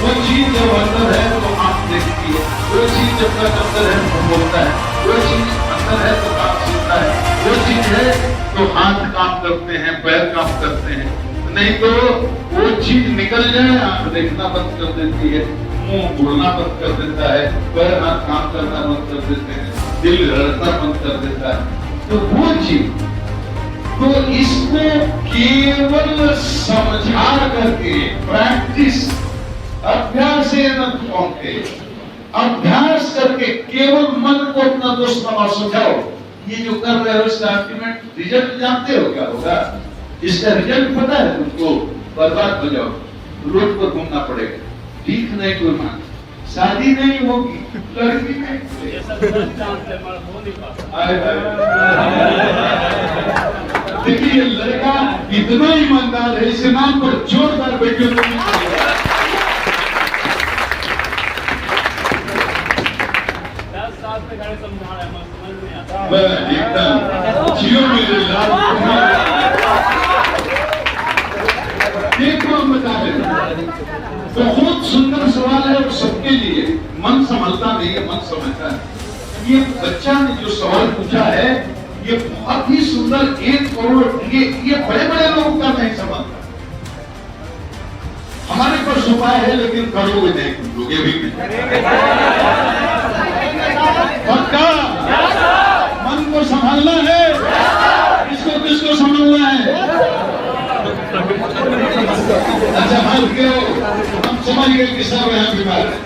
वो चीज जब अंदर है तो आंख देखती है, वो चीज जब तक अंदर है तो बोलता है, वो चीज अंदर है तो काम सुनता है, वो चीज है तो हाथ काम करते हैं, पैर काम करते हैं। नहीं तो वो चीज निकल जाए, आंख देखना बंद कर देती है, मुंह बोलना बंद कर देता है, पैर हाथ काम करना बंद कर देते हैं, दिल धड़कना बंद कर देता है। तो वो चीज, तो इसको केवल समझा करके, प्रैक्टिस, अभ्यास अभ्यास करके केवल मन को अपना दोस्त बना समझाओ। ये जो कर रहे हो इसका अल्टीमेट रिजल्ट जानते हो क्या होगा? इसका रिजल्ट पता है तुमको? बर्बाद हो जाओ, रोड पर घूमना पड़ेगा, ठीक नहीं कोई मान, शादी नहीं होगी, लड़की नहीं। देखिए लड़का इतना ईमानदार है, इस नाम पर जोरदार बेटियों को एकदम जियो मेरे लाल। देखो हम बता रहे, बहुत सुंदर सवाल है और सबके लिए। मन संभलता नहीं है, मन समझता है। ये बच्चा ने जो सवाल पूछा है, ये बहुत ही सुंदर। 1 करोड़ ये बड़े बड़े लोगों का नहीं समझता। हमारे पास उपाय है, लेकिन करोगे नहीं, करोगे भी पक्का। मन को संभालना है, इसको किसको संभालना है? अच्छा मान के हम समझ गए कि सब यहाँ बीमार है।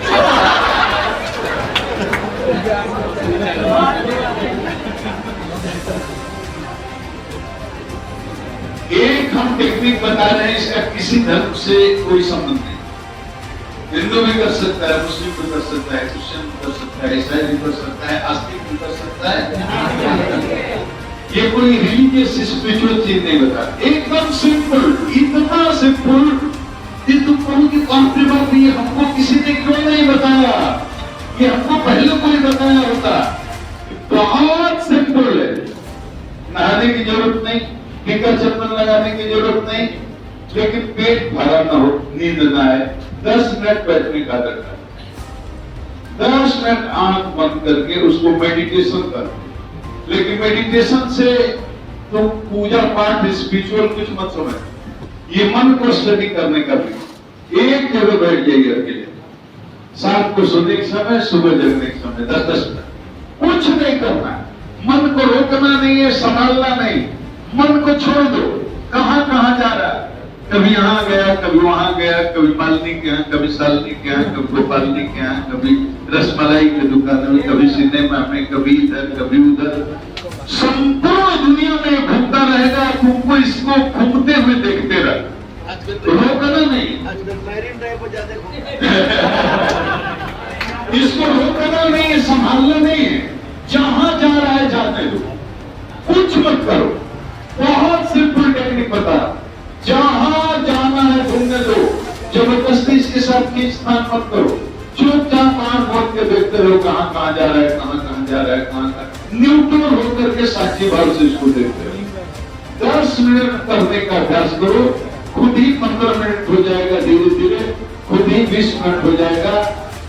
हम टेक्निक बता रहे हैं, इसका किसी धर्म से कोई संबंध नहीं। हिंदू भी कर सकता है, मुस्लिम भी कर सकता है, क्रिश्चियन भी कर सकता है, ईसाई भी कर सकता है, आस्तिक भी कर सकता है। ये कोई रिलीजियस स्पिरिचुअल चीज नहीं बता, एकदम सिंपल, इतना सिंपल कि तुम कहो कि बाप रे बाप ये हमको किसी ने क्यों नहीं बताया, ये हमको पहले कोई बताया होता। बहुत सिंपल है, नहाने की जरूरत नहीं, टीका चंदन लगाने की जरूरत नहीं, लेकिन पेट भरा ना हो, नींद ना आए, 10 मिनट बैठने का दरकार है। 10 मिनट आंख बंद करके उसको मेडिटेशन कर। लेकिन मेडिटेशन से तो पूजा पाठ स्पिरिचुअल कुछ मत समझ, ये मन को स्टडी करने का भी। एक जगह बैठ जाइए अकेले, शाम को सोने के समय, सुबह जगने के समय, 10-10 मिनट, कुछ नहीं करना है, मन को रोकना नहीं है, संभालना नहीं, मन को छोड़ दो। कहां कहां जा रहा है, कभी यहाँ गया, कभी वहां गया, कभी मालिनी के यहाँ, कभी सालनी के यहाँ, कभी गोपालनी के यहाँ, कभी रसमलाई की दुकान में, कभी सिनेमा में, कभी इधर कभी उधर, संपूर्ण दुनिया में घूमता रहेगा। तुमको इसको घूमते हुए देखते रह, रोकना नहीं, इसको रोकना नहीं है, संभालना नहीं है, जहां जा रहा है जाने दो, कुछ मत करो। बहुत सिंपल टेक्निक बता, जहां जाना है घूमने दो, जबरदस्ती इसके साथ खींचतान मत करो, चुपचाप आंख खोल के देखते रहो कहां कहां जा रहा है, कहां कहां जा रहा है, कहां न्यूट्रल होकर के साक्षी भाव से इसको देखते रहो। 10 मिनट करने का अभ्यास करो, खुद ही 15 मिनट हो जाएगा, धीरे धीरे खुद ही 20 मिनट हो जाएगा।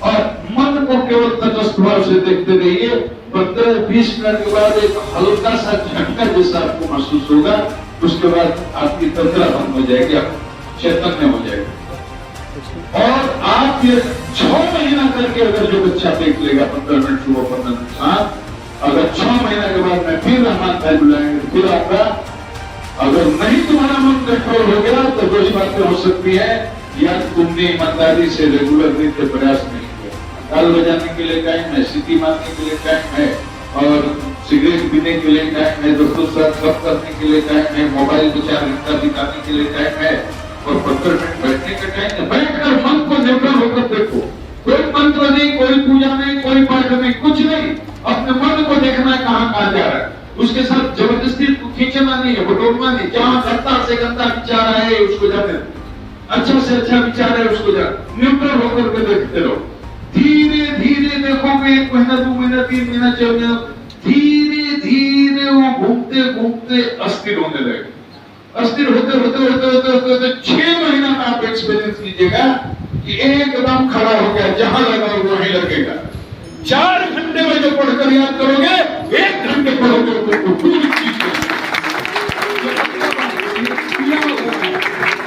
और मन को केवल तटस्थ भाव से देखते रहिए। 15-20 मिनट के बाद एक हल्का सा झटका जैसा आपको महसूस होगा, उसके बाद आपकी तंत्रा बंद हो जाएगी, आप चैतन्य हो जाएगा। और आप ये 6 महीना करके अगर जो बच्चा देख लेगा, 15 मिनट सुबह, 15 मिनट शाम, अगर 6 महीना के बाद में फिर रहमान भाई बुलाएंगे, फिर आपका, अगर नहीं तुम्हारा मन कंट्रोल हो गया तो 2 बातें हो सकती है, या तुमने ईमानदारी से रेगुलर नित्य प्रयास नहीं किया, ताल बजाने के लिए टाइम है, सीटी मारने के लिए टाइम है, और सिगरेट पीने के लिए टाइम है, दोस्तों से सब करने के लिए टाइम है, मोबाइल को 4 घंटा बिताने के लिए टाइम है, और 15 मिनट बैठने का टाइम है। बैठकर मन को न्यूट्रल होकर देखो, कोई मंत्र नहीं, कोई पूजा नहीं, कोई पाठ नहीं, कुछ नहीं, अपने मन को देखना है कहां कहां जा रहा है। उसके साथ जबरदस्ती खींचना नहीं है, बटोरना नहीं, जहां गंदा से गंदा विचार है उसको जाने दो, अच्छा से अच्छा विचार है उसको जा, न्यूट्रल होकर के देखते रहो। धीरे धीरे देखोगे, 1 महीना, 2 महीना, 3 महीना, 4 महीना, धीरे धीरे वो घूमते घूमते अस्थिर होने लगेगा। अस्थिर होते होते होते होते होते होते 6 महीना में आप एक्सपीरियंस कीजिएगा कि एकदम खड़ा हो गया, जहां लगा वहीं लगेगा। 4 घंटे में जो पढ़कर याद करोगे, 1 घंटे पढ़ोगे तो पूरी चीज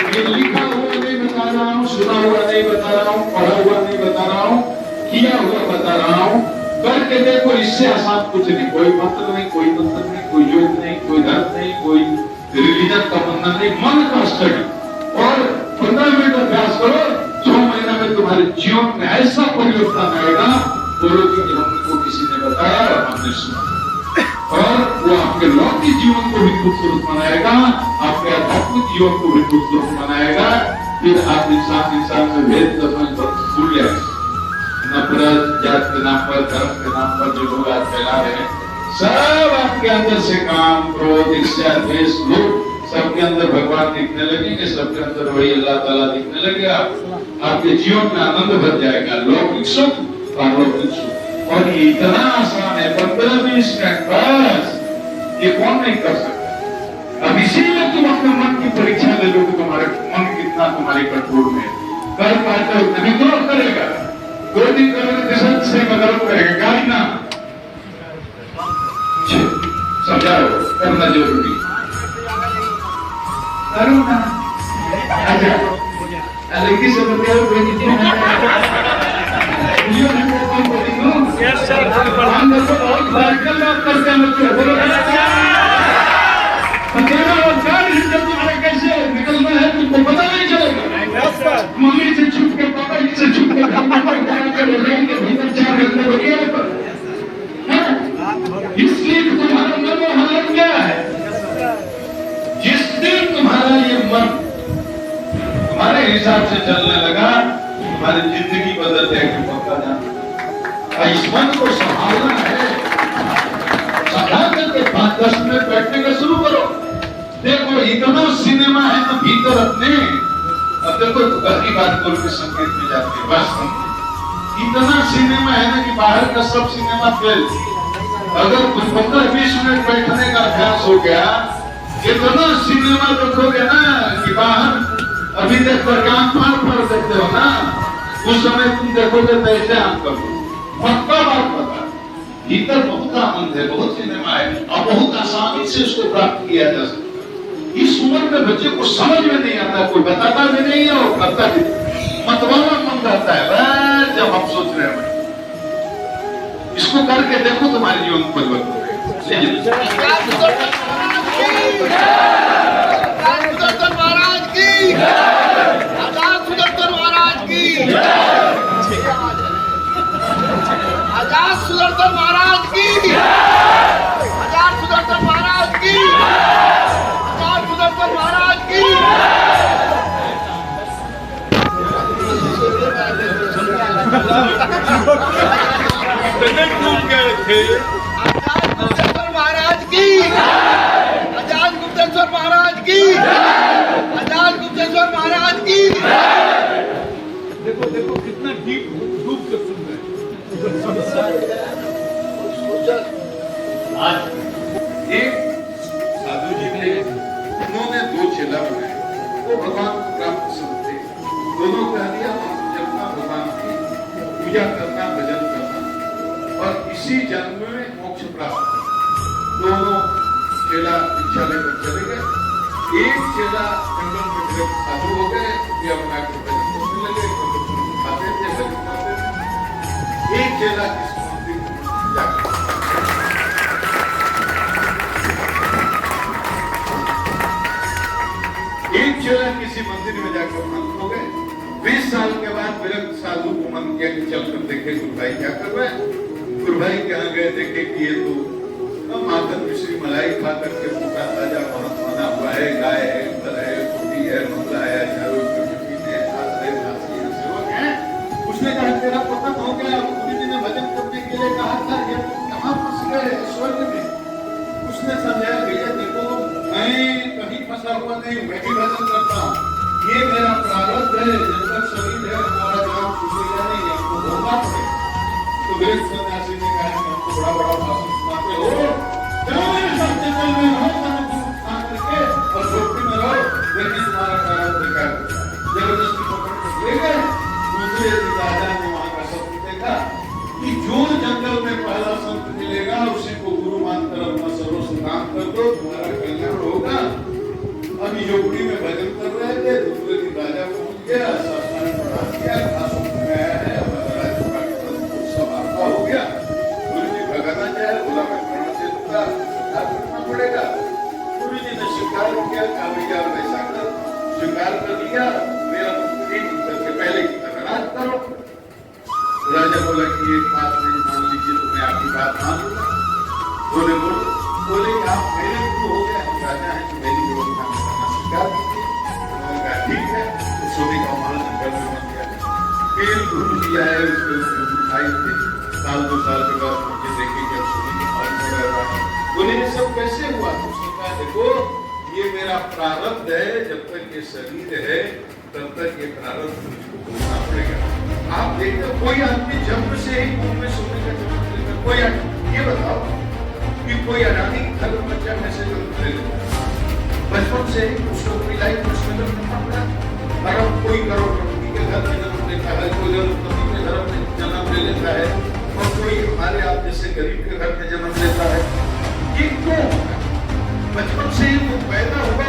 ये लिखा हुआ नहीं बता रहा हूँ, सुना हुआ नहीं बता रहा हूँ, पढ़ा हुआ नहीं बता रहा हूँ, किया हुआ बता रहा हूँ। करके देखो, इससे आसान कुछ नहीं, कोई मंत्र नहीं, कोई तंत्र नहीं, कोई योग नहीं, कोई धर्म नहीं, कोई रिलीजन का बंधन नहीं, मन का स्टडी। और 15 मिनट अभ्यास करो, 6 महीना में तुम्हारे जीवन में ऐसा परिवर्तन आएगा, बोलोगे कि हमको किसी ने बताया और हमने सुना, और वो आपके लौकिक जीवन को भी खूबसूरत बनाएगा, आपके आध्यात्मिक जीवन को भी खूबसूरत बनाएगा। फिर आप इंसान से भेद करना भूल जाएंगे। नफरत, जात के नाम पर, धर्म के नाम पर जो लोग आज फैला रहे हैं, सब आपके अंदर से काम, क्रोध, ईर्ष्या, द्वेष, लोभ, सबके अंदर भगवान दिखने लगेंगे, सबके अंदर वही अल्लाह ताला दिखने लगेगा। आपके जीवन में आनंद भर जाएगा, लौकिक सुख, पारलौकिक सुख। और ये इतना आसान है, 15-20 मिनट बस, ये कौन नहीं कर सकता। अब इसीलिए तुम अपने मन की परीक्षा ले लो कि तुम्हारे मन कितना तुम्हारे कंट्रोल में कर पाते हो, तभी ग्रोथ करेगा। 2 दिन करोगे से ग्रोथ करेगा, गाड़ी ना समझाओ, करना जरूरी, करो ना। अच्छा लड़की से बताओ, हम लोग बहुत वर्कल बात करते हैं, बच्चों बोलो तुम्हारे कैसे निकलना है तुमको पता नहीं चलेगा। मम्मी से छुप के, पापा जी से छुप के, भीतर 4 घंटे हो गया, इसलिए तुम्हारा मन हालत क्या है। जिस दिन तुम्हारा ये हिसाब से चलने लगा, हमारी जिंदगी बदल जाएगी, पक्का जाना। इस मन को संभालना है, संभाल करके 5-10 मिनट बैठने का शुरू करो। देखो इतना सिनेमा है ना भीतर अपने, अब देखो घर की बात बोल के संकेत में जाते हैं, बस इतना सिनेमा है ना कि बाहर का सब सिनेमा फेल। अगर कुछ 15-20 मिनट बैठने का अभ्यास हो गया, इतना सिनेमा देखोगे ना कि बाहर अभी तक प्रकाश पर देखते हो ना, उस समय तुम देखोगे तो ऐसे आम करो, पक्का बात पता। भीतर बहुत आनंद है, बहुत सिनेमा है और बहुत आसानी से उसको प्राप्त किया जा सकता है। इस उम्र में बच्चे को समझ में नहीं आता, कोई बताता भी नहीं है और करता भी मतवाला मन रहता है। जब हम सोच रहे हैं इसको करके देखो, तुम्हारे जीवन में परिवर्तन होगा। महाराज की, आजाद सुदर्शन महाराज की, आजाद सुदर्शन महाराज की, आजाद सुदर्शन महाराज की, आजाद सुदर्शन महाराज की। आजाद गुप्तेश्वर महाराज की, आजाद गुप्तेश्वर महाराज की, आजाद गुप्तेश्वर महाराज की। देखो देखो कितना डीप डूब के सुन रहे हैं। आज एक साधु जी ने, उन्होंने 2 चेला बनाए, वो भगवान को प्राप्त समझते, दोनों कह दिया जपना भगवान की पूजा करना, भजन करना और इसी जन्म में मोक्ष प्राप्त करना। दोनों चेला इच्छा लेकर चले गए। एक चेला जंगल में साधु हो गए, ये अपना भजन करने लगे, खाते थे, भजन करते थे। एक चेला किस मंदिर में जाकर किसी मंदिर में जाकर मंत्र हो गए। 20 साल के बाद विरक्त साधु को मन किया कि चलकर देखे गुरु भाई क्या कर रहे हैं। गुरु भाई के यहाँ गए, देखे कि ये तो माखन मिश्री मलाई खा करके भूखा ताजा बना हुआ है, गाय है, फल है, रोटी है, मंगला है, चारों उसने कहा तेरा पतन हो गया। गुरु जी ने भजन करने के लिए कहा था, ये कहाँ फंस गए स्वर्ग में। उसने समझाया भैया देखो मैं कहीं फंसा हुआ नहीं, मैं भी भजन करता हूँ, ये मेरा प्रारब्ध है, जब तक शरीर है हमारा काम छूटेगा नहीं, हमको होना पड़ेगा। तो वेद सन्यासी ने कहा कि हमको बड़ा बड़ा भाषण सुनाते हो, चलो मेरे साथ जंगल में रहो, खा करके और झोपड़ी में रहो, देखिए तुम्हारा प्रारब्ध देखा। जबरदस्ती पकड़ कर ले गए। दूसरे दिन राजा ने वहां का सत्य देखा कि जो जंगल में पहला संत मिलेगा उसी को गुरु मानकर अपना सर्वस्व दान कर दो, तुम्हारा कल्याण होगा। अभी झोपड़ी में भजन कर रहे थे, दूसरे दिन राजा पहुंच गया, शासन ने बढ़ा दिया, खासों में आया है, सब आपका हो गया। गुरु जी भगाना चाहे, बोला मैं प्राण से दूंगा, करना पड़ेगा। गुरु जी ने स्वीकार किया, कहा भैया वैसा कर, स्वीकार कर लिया, मेरा एक के पहले की तरह राज करो। राजा बोला कि एक बात नहीं मान लीजिए तो मैं आपकी बात मान लूंगा। बोले आप मेरे गुरु हो गए, हम राजा हैं, तो मेरी व्यवस्था में करना स्वीकार कीजिए। उन्होंने कहा ठीक है। तो सोने का महल जंगल में बन गया। फिर गुरु जी आए, उसके भाई थे, 1-2 साल के बाद मुझे देखे कि अब सोने के महल में रह रहा है। बोले ये सब कैसे हुआ? उसने कहा देखो ये मेरा प्रारब्ध है, जब तक ये शरीर है तब तक ये प्रारब्ध मुझको भोगना पड़ेगा। आप देखते हो कोई आदमी जन्म से ही मुंह में सोने का जन्म लेता, कोई ये बताओ कि कोई अडानी घर में बच्चा कैसे जन्म ले लेता? बचपन से ही उसको अपनी लाइफ में स्ट्रगल करना पड़ा। अगर कोई करोड़पति के घर में जन्म लेता है, कोई करोड़पति के घर में जन्म ले लेता है और कोई हमारे आप जैसे गरीब के घर में जन्म लेता है, ये क्यों होगा? बचपन से ही वो पैदा हुआ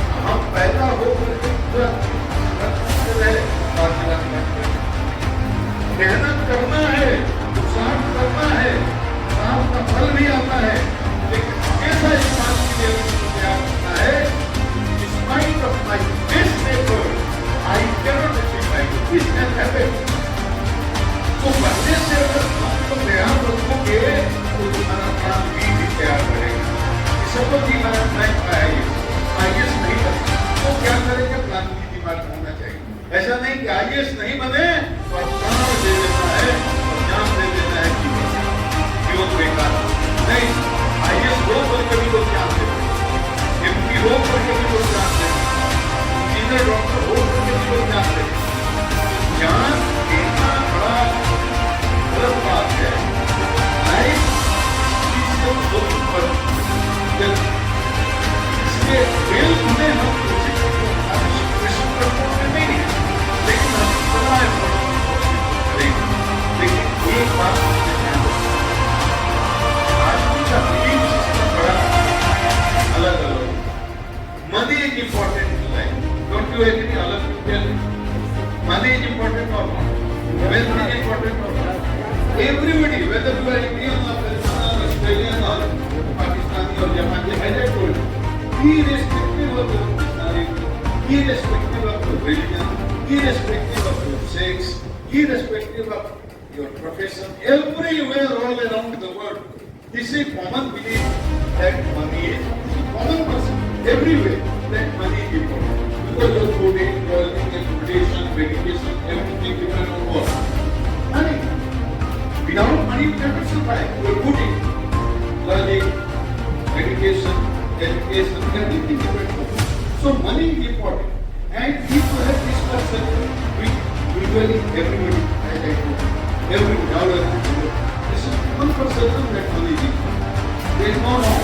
और हम पैदा होकर मेहनत करना है, साफ करना है, साफ का फल भी आता है, लेकिन हमेशा इस बात के लिए तैयार करना है, despite of my best effort, I cannot achieve my this can happen. तो बच्चे से अगर आपको तैयार रखोगे तो तुम्हारा प्राण भी तैयार करेगा। सपोज कि हमारा फ्लैट का है, आईएएस नहीं करता तो क्या करेंगे? irrespective of your nationality, irrespective of your religion, irrespective of your sex, irrespective of your profession, everywhere, all around the world, this is common belief that money is common person everywhere that money is important because of fooding, clothing, accommodation, medication, everything depends on what? Money. Without money, you cannot survive. Your fooding, learning, medication, education, everything depends on it. So money is important. And people have this perception, which usually everybody, as I told you, everybody, all of you, this is one perception that money is important. There is no wrong.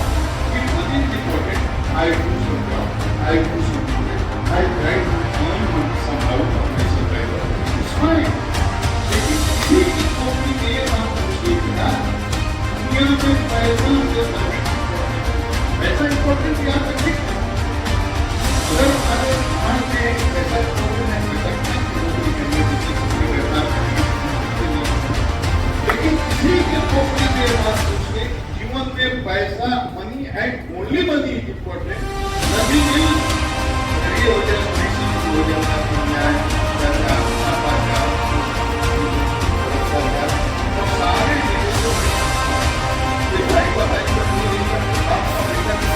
If money is important, I do some job, I do some student, I try to earn money somehow for my survival. It's fine. लेकिन किसी की नौकरी के लिए काम मुश्किल था, ये मुझे पैसा मुझे पैसा इम्पोर्टेंट यहाँ तक ठीक है। अगर हमारे मान के पैसा इम्पोर्टेंट है पैसा नौकरी करने की नौकरी करना लेकिन किसी की नौकरी के बाद उसके जीवन में पैसा money and only money is important नदी नहीं ये हो जाए पैसा हो जाता है सरकार आपातकाल सारे देशों में भाई बताइए आप अमेरिका में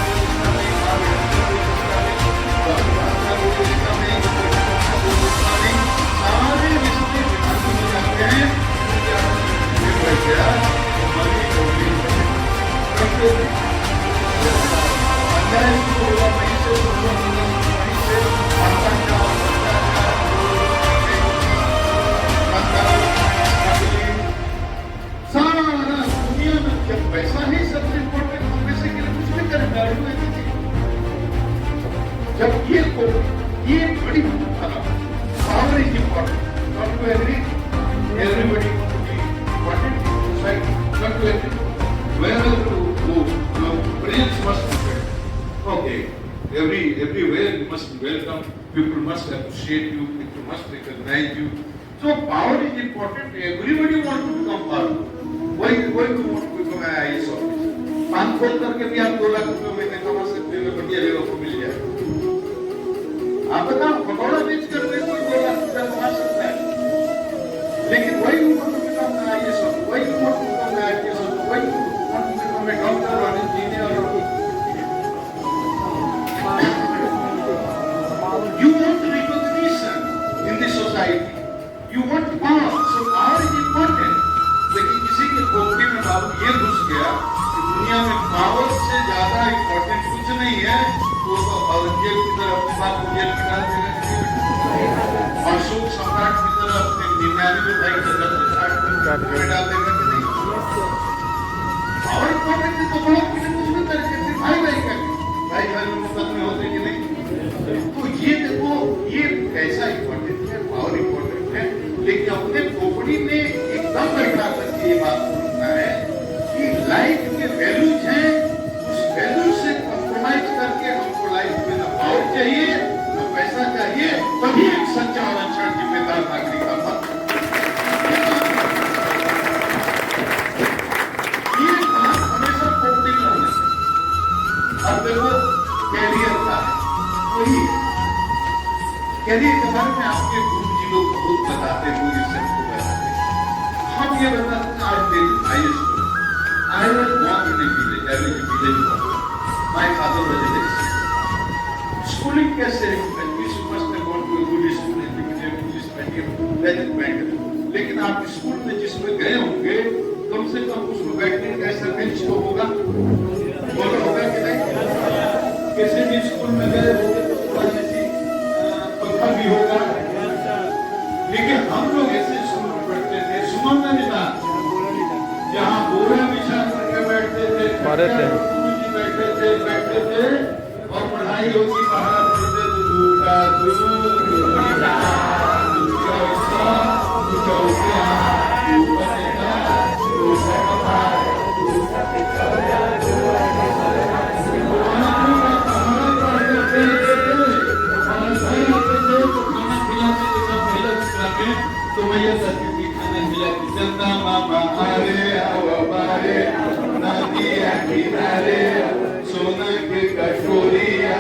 सारे रिश्ते विभाग में जाते हैं सारा दुनिया में जब पैसा ही सबसे इम्पोर्टेंट हम पैसे के लिए कुछ भी करेंगे जब ये बड़ी खराब power is important not to agree everybody important society not to agree wherever to go brains must be fed okay everywhere you must be welcome people must appreciate you people must recognize you so power is important everybody want to become powerful why you want to become an IAS officer पान खोल करके भी आप 2 लाख रुपए महीने कमा सकते हो बढ़िया जगह को मिल जाए आप बताओ पकौड़ा बेच करके कोई 2 लाख रुपए कमा सकता है लेकिन why you want to become an IAS officer? Why you want to become an IAS officer? Why you want to become a doctor or an engineer or you want recognition in this society. You want power. So power is important. लेकिन किसी के खोपड़ी में बाबू ये घुस गया कि दुनिया में पावर से ज्यादा इम्पोर्टेंट कुछ नहीं है तो औरंगजेब की तरह अपने बाप को जेल में डाल देगा और अशोक सम्राट की तरह अपने 99 भाई को डाल देगा कि नहीं पावर इम्पोर्टेंट है तो लोग कुछ भी करके भाई भाई में मुकदमे होते कि नहीं तो ये देखो ये कैसा इम्पोर्टेंट है पावर इम्पोर्टेंट है लेकिन अपने खोपड़ी में एकदम बैठा करके ये बात बोलना है कि लाइफ के वैल्यूज हैं उस वैल्यू से कॉम्प्रोमाइज करके हमको लाइफ में ना पावर चाहिए ना पैसा चाहिए तभी एक सच्चा और अच्छा जिम्मेदार नागरिक का बात ये बात हमेशा खोपड़ी में होनी चाहिए अब देखो कैरियर का है वही कैरियर के बारे में आपके गुरु जी लोग बहुत बताते हैं मुझे सबको बताते हैं हम ये बताते हैं आज मेरी IAS I was born in a village, I was a village boy. My father was a lecturer. Schooling कैसे है? We must have gone to a good school and became English medium, that is better. लेकिन आप school में जिसमें गए होंगे कम से कम उसमें बैठने का ऐसा बेंच तो होगा बोला होगा कि नहीं किसी भी स्कूल में गए होंगे तो थोड़ा जैसी पंखा भी होगा लेकिन हम लोग ऐसे स्कूल में बैठते थे सुनो ना मिला जहाँ बोरा बिछा करके बैठते थे बैठते थे और पढ़ाई होती बाहर पढ़ते तो दूर का तो भैया सत्य खाना मिला चंदा मामा आरे हवा बारे नदिया किनारे सोना के कटोरिया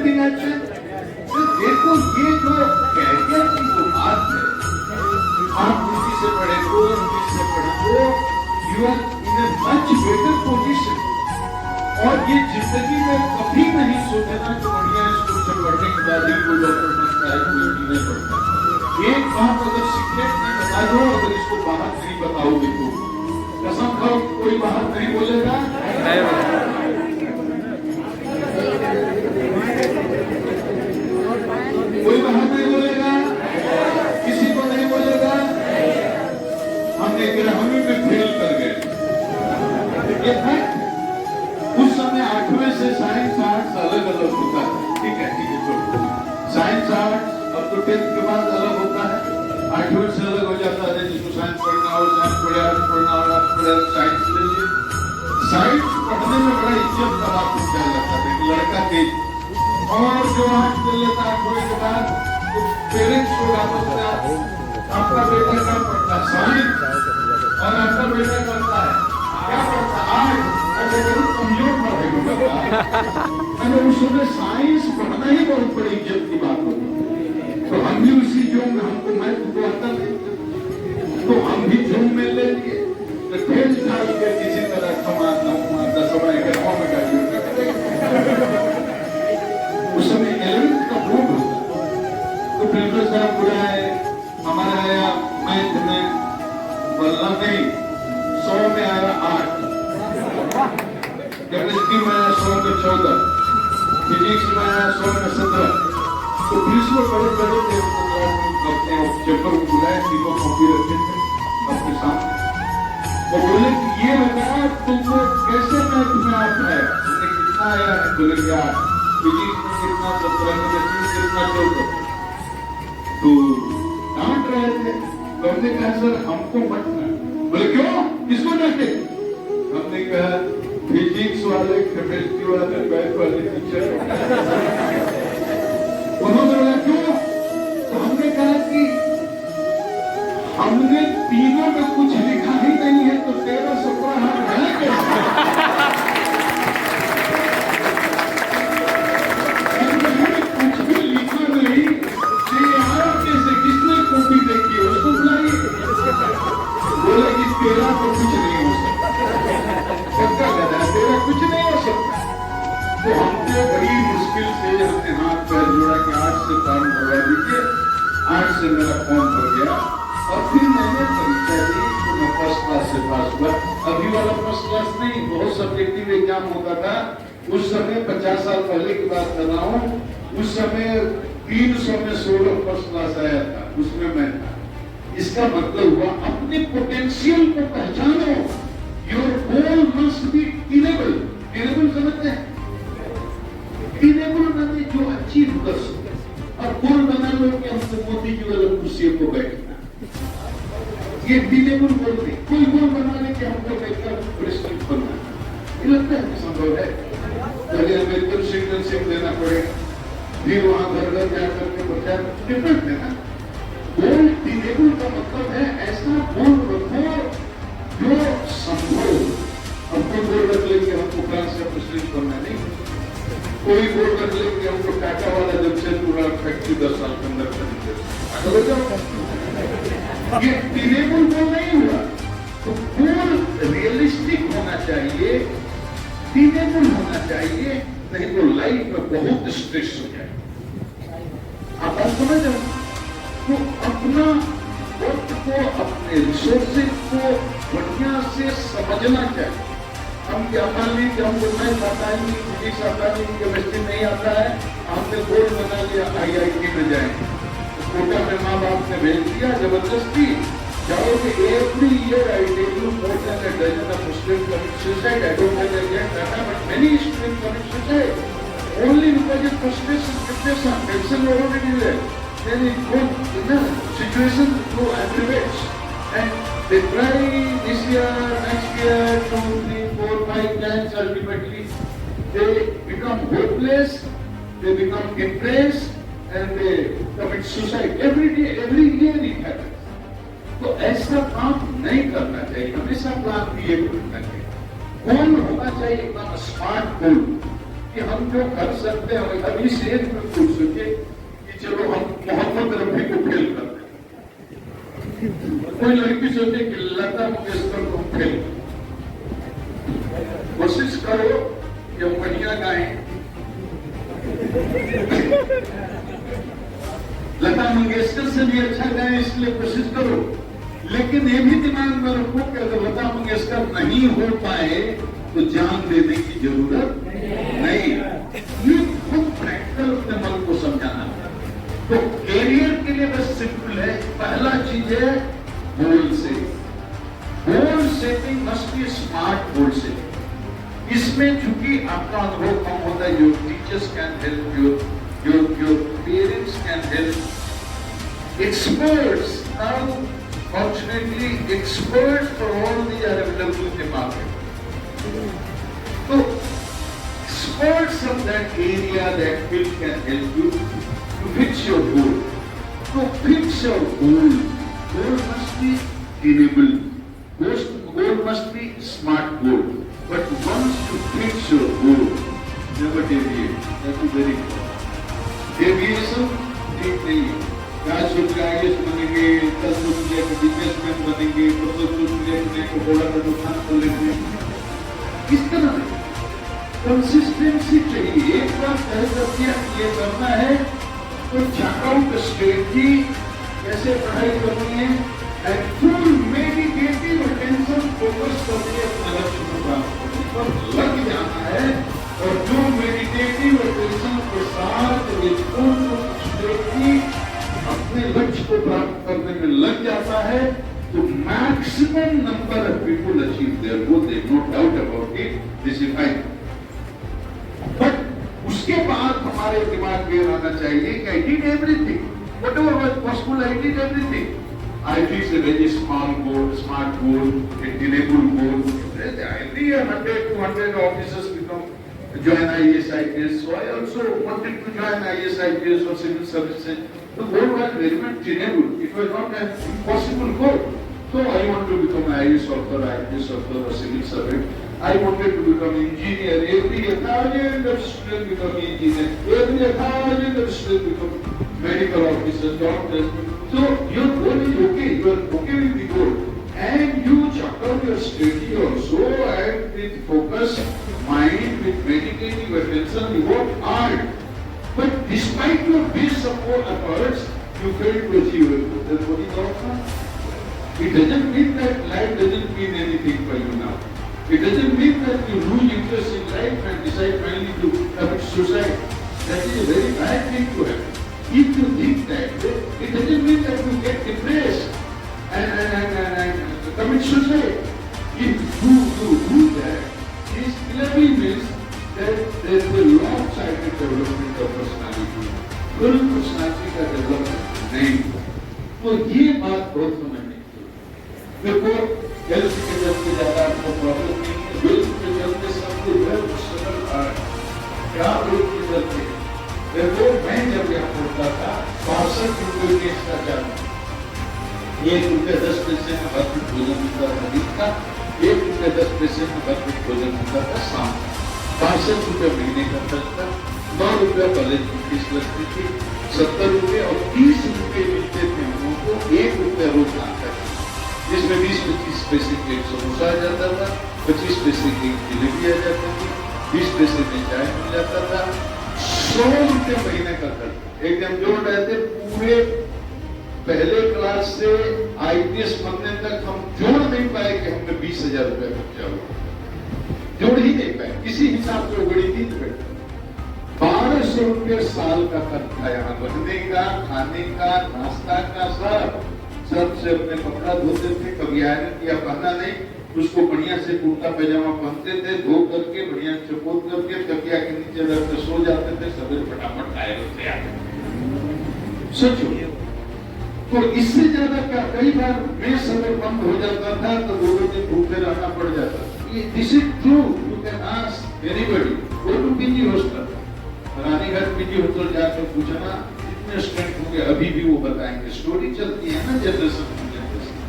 एनीथिंग एक्शन? देखो ये जो कैरियर की जो बात है, आप हिंदी से पढ़े तो इंग्लिश से पढ़े तो you are in a much better position. और ये जिंदगी में कभी नहीं सोचना कि बढ़िया स्कूल से पढ़ने के बाद ही कोई डॉक्टर बनता है, कोई इंजीनियर बनता है। एक बात अगर सीक्रेट नहीं बता दो, अगर इसको बाहर नहीं बताओगे तो कसम खाओ कोई बाहर नहीं बोलेगा। कोई बाहर नहीं बोलेगा, किसी को नहीं बोलेगा। हमने ग्रामीण में फेल कर गए। ये फैक्ट। उस समय 8वें से साइंस आर्ट्स अलग अलग होता है। ठीक है छोड़ो। साइंस आर्ट्स अब तो 10th के बाद अलग होता है, 8वें से अलग हो जाता है। जिसको साइंस पढ़ना हो साइंस पढ़े, आर्ट्स पढ़ना हो आर्ट्स पढ़े, साइंस ले लीजिए। साइंस पढ़ने में बड़ा इज्जत का बात किया जाता है कि लड़का तेज, और जो आर्ट्स ले लेता है 8वें के बाद तो पेरेंट्स को वापस आपका बेटा क्या पढ़ता है? साइंस। और आपका बेटा करता है क्या पढ़ता है? आर्ट्स। कमजोर पढ़ेगा। उस समय साइंस पढ़ना ही बहुत बड़ी इज्जत की बात होती। तो हम भी उसी जोम में, हमको मैथ को आता नहीं तो हम भी जोम में ले लिए। तो 10 साल के किसी तरह कमाता हूँ 10वां 11वां में गाड़ी। उस समय 11th का बोर्ड होता तो प्रिंसिपल साहब बुलाए, हमारा आया मैथ में बोलना नहीं 100 में आया 8, केमिस्ट्री में आया 100 में 14, फिजिक्स में आया 100 में 17। तो प्रिंसिपल बड़े बड़े थे, अपने चेपर को बुलाए, तीनों कॉपी रखे थे अपने सामने और बोले कि ये बताया तुमको कैसे मैथ में आता है? हमने कितना आया है? बोले कि 8, फिजिक्स में कितना 17, केमिस्ट्री में कितना 14। तो डांट रहे थे तो हमने कहा सर हमको मत ना। बोले क्यों, किसको डांटे? हमने कहा फिजिक्स वाले, केमिस्ट्री वाले, मैथ वाले टीचर। उन्होंने बोला क्यों? तो हमने कहा कि हमने तीनों में कुछ लिखा ही नहीं है तो 13-17 हाथ है कैसे? कुछ भी लिखा नहीं, कैसे किसने कॉपी देखी है उसको बुलाइए। बोले कि 13 तो कुछ नहीं हो सकता, तेरा कुछ नहीं हो सकता। तो हमको बड़ी मुश्किल से हमने हाथ पैर जोड़ा कि 8 से फॉर्म भरवा दीजिए। 8 से मेरा फॉर्म भर गया और फिर मैंने परीक्षा दी तो मैं फर्स्ट क्लास से पास हुआ। अभी वाला फर्स्ट क्लास नहीं, बहुत सब्जेक्टिव एग्जाम होता था उस समय। 50 साल पहले की बात कर रहा हूँ। उस समय 300 में 16 फर्स्ट क्लास आया था, उसमें मैं था। इसका मतलब हुआ अपने पोटेंशियल को पहचानो। Your goal must be attainable. Attainable समझते हैं? टीनेबल माने जो अचीव कर सके। और गोल बना लो कि हमको मोदी जी वाला कुर्सी को बैठना, ये टीनेबल गोल नहीं। कोई गोल बना ले कि हमको बैठकर प्रेसिडेंट बनना, ये लगता है कि संभव है। पहले अमेरिकन सिटीजनशिप लेना पड़ेगा, फिर वहां घर घर जाकर के प्रचार डिफरेंट है ना। गोल टीनेबल का मतलब है ऐसा गोल रखो जो संभव। हमको गोल रख लेंगे हमको फ्रांस का प्रेसिडेंट बनना नहीं। कोई गोल रख लेंगे हमको टाटा वाला जमशेदपुर फैक्ट्री 10 साल के अंदर खरीदे। ये टीनेबल गोल नहीं हुआ। तो गोल रियलिस्टिक होना चाहिए, टीनेबल होना चाहिए, नहीं तो लाइफ में बहुत स्ट्रेस हो जाए। आप बात समझ रहे? तो अपना वक्त को, अपने रिसोर्सेज को बढ़िया से समझना चाहिए। हम क्या मान ली कि हमको मैथ आता है नहीं, फिजिक्स आता नहीं, केमिस्ट्री नहीं आता है, हमने गोल बना लिया IIT में जाएंगे। कोटा में माँ बाप ने भेज दिया जबरदस्ती, जाओगे every year I tell you more than a dozen of students commit suicide. I don't know the exact data but many students commit suicide only because of frustration, depression, tension already there. Then it goes, you know, situation go aggravates and they try this year, next year, 2, 3, 4, 5 times. Ultimately, they become hopeless, they become depressed, and they commit suicide. Every day, every year it happens. तो ऐसा काम नहीं करना चाहिए। हमेशा plan भी ये करना चाहिए। गोल होना चाहिए एकदम स्मार्ट गोल। कि हम जो कर सकते हैं अब इस एज में पूछ सके कि चलो हम मोहम्मद रफी को फेल कर दें। कोई लड़की सोचे कि लता मंगेशकर को फेल कर, कोशिश करो कि हम बढ़िया गाएं। लता मंगेशकर से भी अच्छा गाएं, इसलिए कोशिश करो। लेकिन ये भी दिमाग में रखो कि अगर लता मंगेशकर नहीं हो पाए तो जान देने की जरूरत नहीं। ये खुद प्रैक्टिकल अपने मन को समझाना। तो कैरियर के लिए बस सिंपल है। पहला चीज है goal setting. Goal setting must be smart goal setting. इसमें चूंकि आपका अनुभव कम होता है, your teachers can help you, your parents can help, experts now, fortunately experts for all these are available in the market. So experts of that area, that field can help you to fix your goal. To fix your goal, goal must be attainable, goal must be smart goal. But once you fix your goal, never deviate. That is very important. Deviation ठीक नहीं है। आज सोच के IAS बनेंगे, कल सोच लिया कि बिजनेसमैन बनेंगे, परसों सोच लिया कि एक बड़ा का दुकान खोलेंगे। किस तरह से कंसिस्टेंसी चाहिए। एक बार तय कर दिया कि ये करना है तो चेकआउट स्ट्रेटजी, कैसे पढ़ाई करनी है, and full meditative attention focus करके अपने लक्ष्य को प्राप्त करने पर लग जाना है। और जो मेडिटेटिव अटेंशन के साथ अपने लक्ष्य को प्राप्त करने में लग जाता है तो maximum number of people achieve their goal, they know doubt about it, this is fine. But उसके बाद हमारे दिमाग में रहना चाहिए कि I did everything, whatever was possible I did everything. I fix a very small goal, smart goal, attainable goal. Every 100-200 officers join IAS, IPS. So I also wanted to join IAS, IPS or civil services. The goal was very much attainable. It was not an impossible goal. So I wanted to become an IAS officer, IPS officer or civil servant. I wanted to become engineer. Every 1,000 of students become engineer. Every 1,000 of students become medical officers, doctors. So your goal is okay. You are okay with the goal. And you chart out your strategy also, and with focused mind, with meditative attention, you work hard. But despite your best support efforts, you fail to achieve it. Then what is the outcome? It doesn't mean that life doesn't mean anything for you now. It doesn't mean that you lose interest in life and decide finally to commit suicide. That is a very bad thing to have. If you think that, it doesn't mean that you get depressed and commit suicide. If you do that, it clearly means that there is a lopsided development of personality. Full personality का development नहीं। तो ये बात बहुत समझनी चाहिए। देखो health के चलते ज्यादा आपको प्रॉब्लम नहीं है, वेल्थ के चलते सबको वेल्थ स्ट्रगल आ रहा है। क्या वेल्थ के चलते? देखो मैं जब यहाँ पढ़ता था 62 रुपये के इसका चार्ज, 1 रुपये 10 पैसे में भरपूर भोजन मिलता था दिन का, 1 रुपये 10 पैसे में भरपूर भोजन मिलता था शाम का। 62 रुपये महीने का खर्च था, 9 रुपये कॉलेज की फीस लगती थी, 70 रुपये और 30 रुपये मिलते थे हम लोगों को, 1 रुपया रोज आता था, जिसमें 20-25 पैसे के एक समोसा आ जाता था, 25 पैसे की जलेबी आ जाती थी, 20 पैसे में चाय मिल जाता था। 100 रुपये महीने का खर्च। एक दिन जोड़ रहे थे, पूरे पहले क्लास से IPS बनने तक हम जोड़ नहीं पाए कि हमने 20,000 रुपये खर्चा हुआ, जोड़ ही नहीं पाए, किसी हिसाब से गणित ही नहीं बैठा। 1200 रुपये साल का खर्चा यहाँ बनने का, खाने का, नाश्ता का, सबसे अपने कपड़ा धोते थे, कभी आयरन किया पहना नहीं, उसको बढ़िया से कुर्ता पैजामा पहनते थे, धो करके बढ़िया चपोत करके तकिया के नीचे रखकर सो जाते थे, सवेरे फटाफट आयरन से आते। सोचो, तो इससे ज्यादा क्या, कई बार मेस अगर बंद हो जाता था तो 2 दिन भूखे रहना पड़ जाता। This is true, you can ask anybody, go to PG hostel, Ranigarh PG hostel जाकर पूछना कितने स्टूडेंट होंगे, अभी भी वो बताएंगे। स्टोरी चलती है ना जनरेशन टू जनरेशन,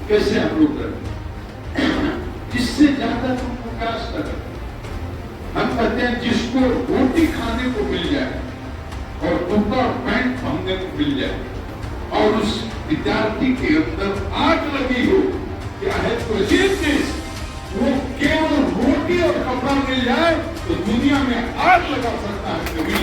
कैसे हम लोग करते। इससे ज्यादा तुम प्रकाश कर, हम कहते हैं जिसको रोटी खाने को मिल जाए और कुर्ता और पैंट पहनने को मिल जाए और उस विद्यार्थी के अंदर आग लगी हो, क्या है तो चीज वो केवल रोटी और कपड़ा मिल जाए तो दुनिया में आग लगा सकता है। कभी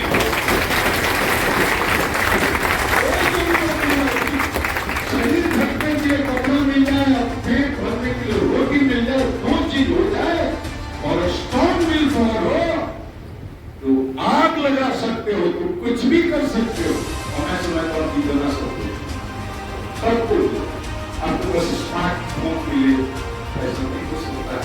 शरीर ढकने के लिए कपड़ा मिल जाए और पेट भरने के लिए रोटी मिल जाए, दो चीज हो जाए और स्ट्रॉन्ग विल पावर हो तो आग लगा सकते हो, तुम कुछ भी कर सकते हो। और मैं समझता हूं कि बना सकते हो सब कुछ। आपको बस स्मार्टफोन के लिए ऐसा नहीं हो सकता,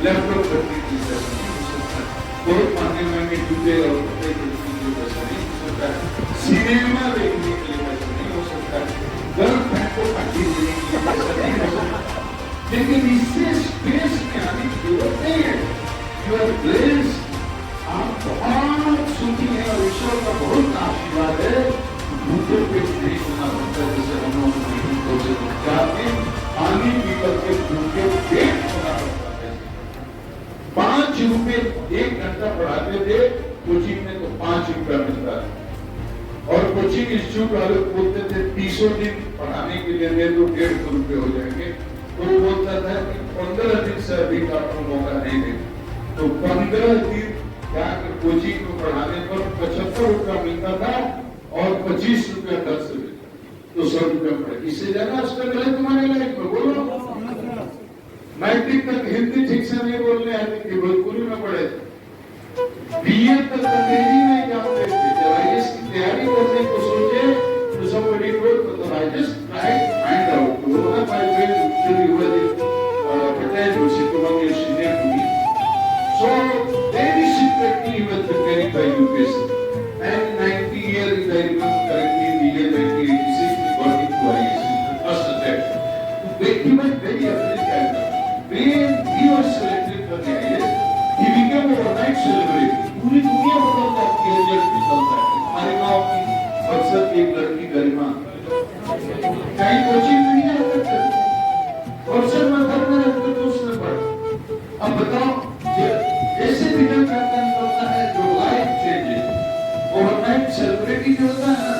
लैपटॉप करने के लिए ऐसा नहीं हो सकता, बहुत महंगे जूते और कपड़े खरीदने के लिए ऐसा नहीं हो सकता, सिनेमा देखने के लिए ऐसा नहीं हो सकता, गर्लफ्रेंड को पार्टी देने के लिए ऐसा नहीं हो सकता। लेकिन इससे स्पेस में आने की जरूरत नहीं है। यू आर ब्लेस्ड, आप बहुत सुखी है और ईश्वर का बहुत आशीर्वाद है। भूखे पेट नहीं होना पड़ता, जैसे हम लोग पानी पी करके भूखे पेट होना पड़ता है। 5 रुपए 1 घंटा पढ़ाते थे कोचिंग में तो 5 रुपया मिलता है और कोचिंग इंस्टीट्यूट वाले बोलते थे 30 दिन पढ़ाने के लिए दे दो 150 रुपये हो जाएंगे। तो वो बोलता था कि 15 दिन से अधिक आपको मौका नहीं दे, तो 15 दिन जाकर कोचिंग को पढ़ाने पर 75 रुपया मिलता था और 25 रुपया दर से मिलता, तो 100 रुपया पड़े। इससे ज्यादा स्ट्रगल है तुम्हारे लाइफ में, बोलो। मैट्रिक तक हिंदी ठीक से नहीं बोलने आती थी, भोजपुरी में पढ़े थे। बीए तक अंग्रेजी में एग्जाम देते, जब आईएएस की तैयारी करने को सोचे तो somebody wrote for the just try to find out. One of my friends actually was Patel University, one year senior to me. So very secretly he was preparing for UPSC. And 90 years, if I remember correctly, in the year 1986, he got into IAS, the first attempt. He was very average character. When he was selected for the IAS, he became a overnight celebrity. पूरी दुनिया बताता है कि result निकलता है। हमारे गांव की अक्सर एक लड़की गरिमा कहीं कोचिंग में नहीं आता था और सर मैं घर में रहकर तो उसने पढ़ा। अब बताओ ऐसे रिजल्ट करता निकलता है जो लाइफ चेंजेस। ओवरनाइट सेलिब्रिटी जो होता है ना,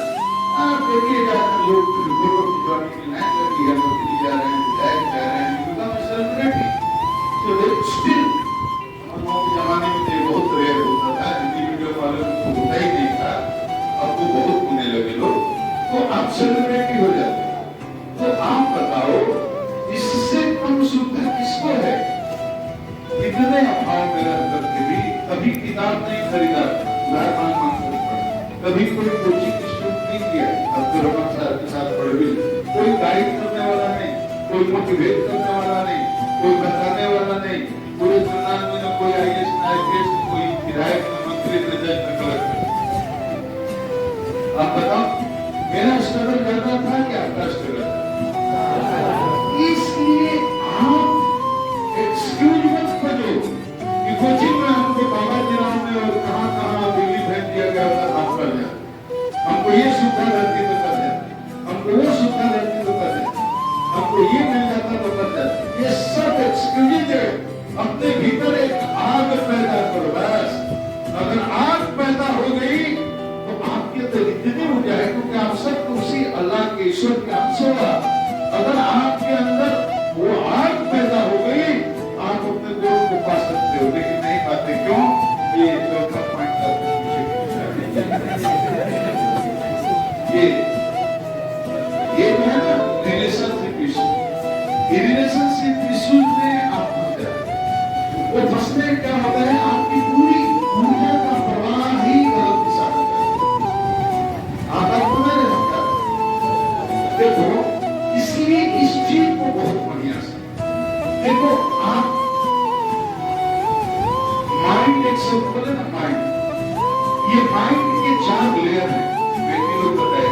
आप देखिएगा लोग फोटो खिंचवाने की लाइन लगी है, नौकरी जा रहे हैं, विधायक जा रहे हैं, become celebrity. So they still हम लोग के जमाने में ये बहुत रेयर होता था, हिंदी मीडियम वालों को होता ही नहीं था, अब वो बहुत होने लगे लोग, तो आप सेलिब्रिटी हो जाते। तो आप बताओ इससे कम सुविधा किसको है? इतने अभाव में रह करके भी कभी किताब नहीं खरीदा, उधार मांग कर पढ़ा, कभी कोई कोचिंग इंस्टीट्यूट नहीं किया, अब्दुल रहमान साहब के साथ पढ़ भी, कोई गाइड करने वाला नहीं, कोई मोटिवेट करने वाला नहीं, कोई बताने वाला नहीं, पूरे खानदान में न कोई आईएएस न आईपीएस, कोई विधायक न मंत्री न जज न कलेक्टर। आप बताओ मेरा स्ट्रगल ज्यादा था कि आपका स्ट्रगल था? इसलिए आप एक्सक्यूज मत खोजो कि कोचिंग में हमको बाबा जी राम ने और कहां दिल्ली भेज दिया गया था, काम कर दिया। हमको ये सुविधा रहती तो कर देते, हमको वो सुविधा रहती तो कर देते, हमको ये मिल जाता तो कर देते। ये सब एक्सक्यूज है। अपने भीतर एक आग पैदा करो बस। अगर आग पैदा हो गई तो आपके अंदर इतनी हो जाए, क्योंकि आप सब उसी अल्लाह के ईश्वर के अंश होगा। अगर आपके अंदर वो आग पैदा हो गई, आप अपने गोल को पा सकते हो, लेकिन नहीं पाते। क्यों? ये चौथा पॉइंट ये जो है ना रिलेशनशिप इशू, ये रिलेशनशिप इशू में आप फंस जाते। वो फंसने क्या होता है, आपकी पूरी ऊर्जा का प्रवाह ही गलत दिशा में आता है। देखो इसलिए इस चीज को बहुत बढ़िया से देखो। आप माइंड एक शब्द बोले ना, माइंड, ये माइंड के 4 लेयर हैं। बेटी लोग बताए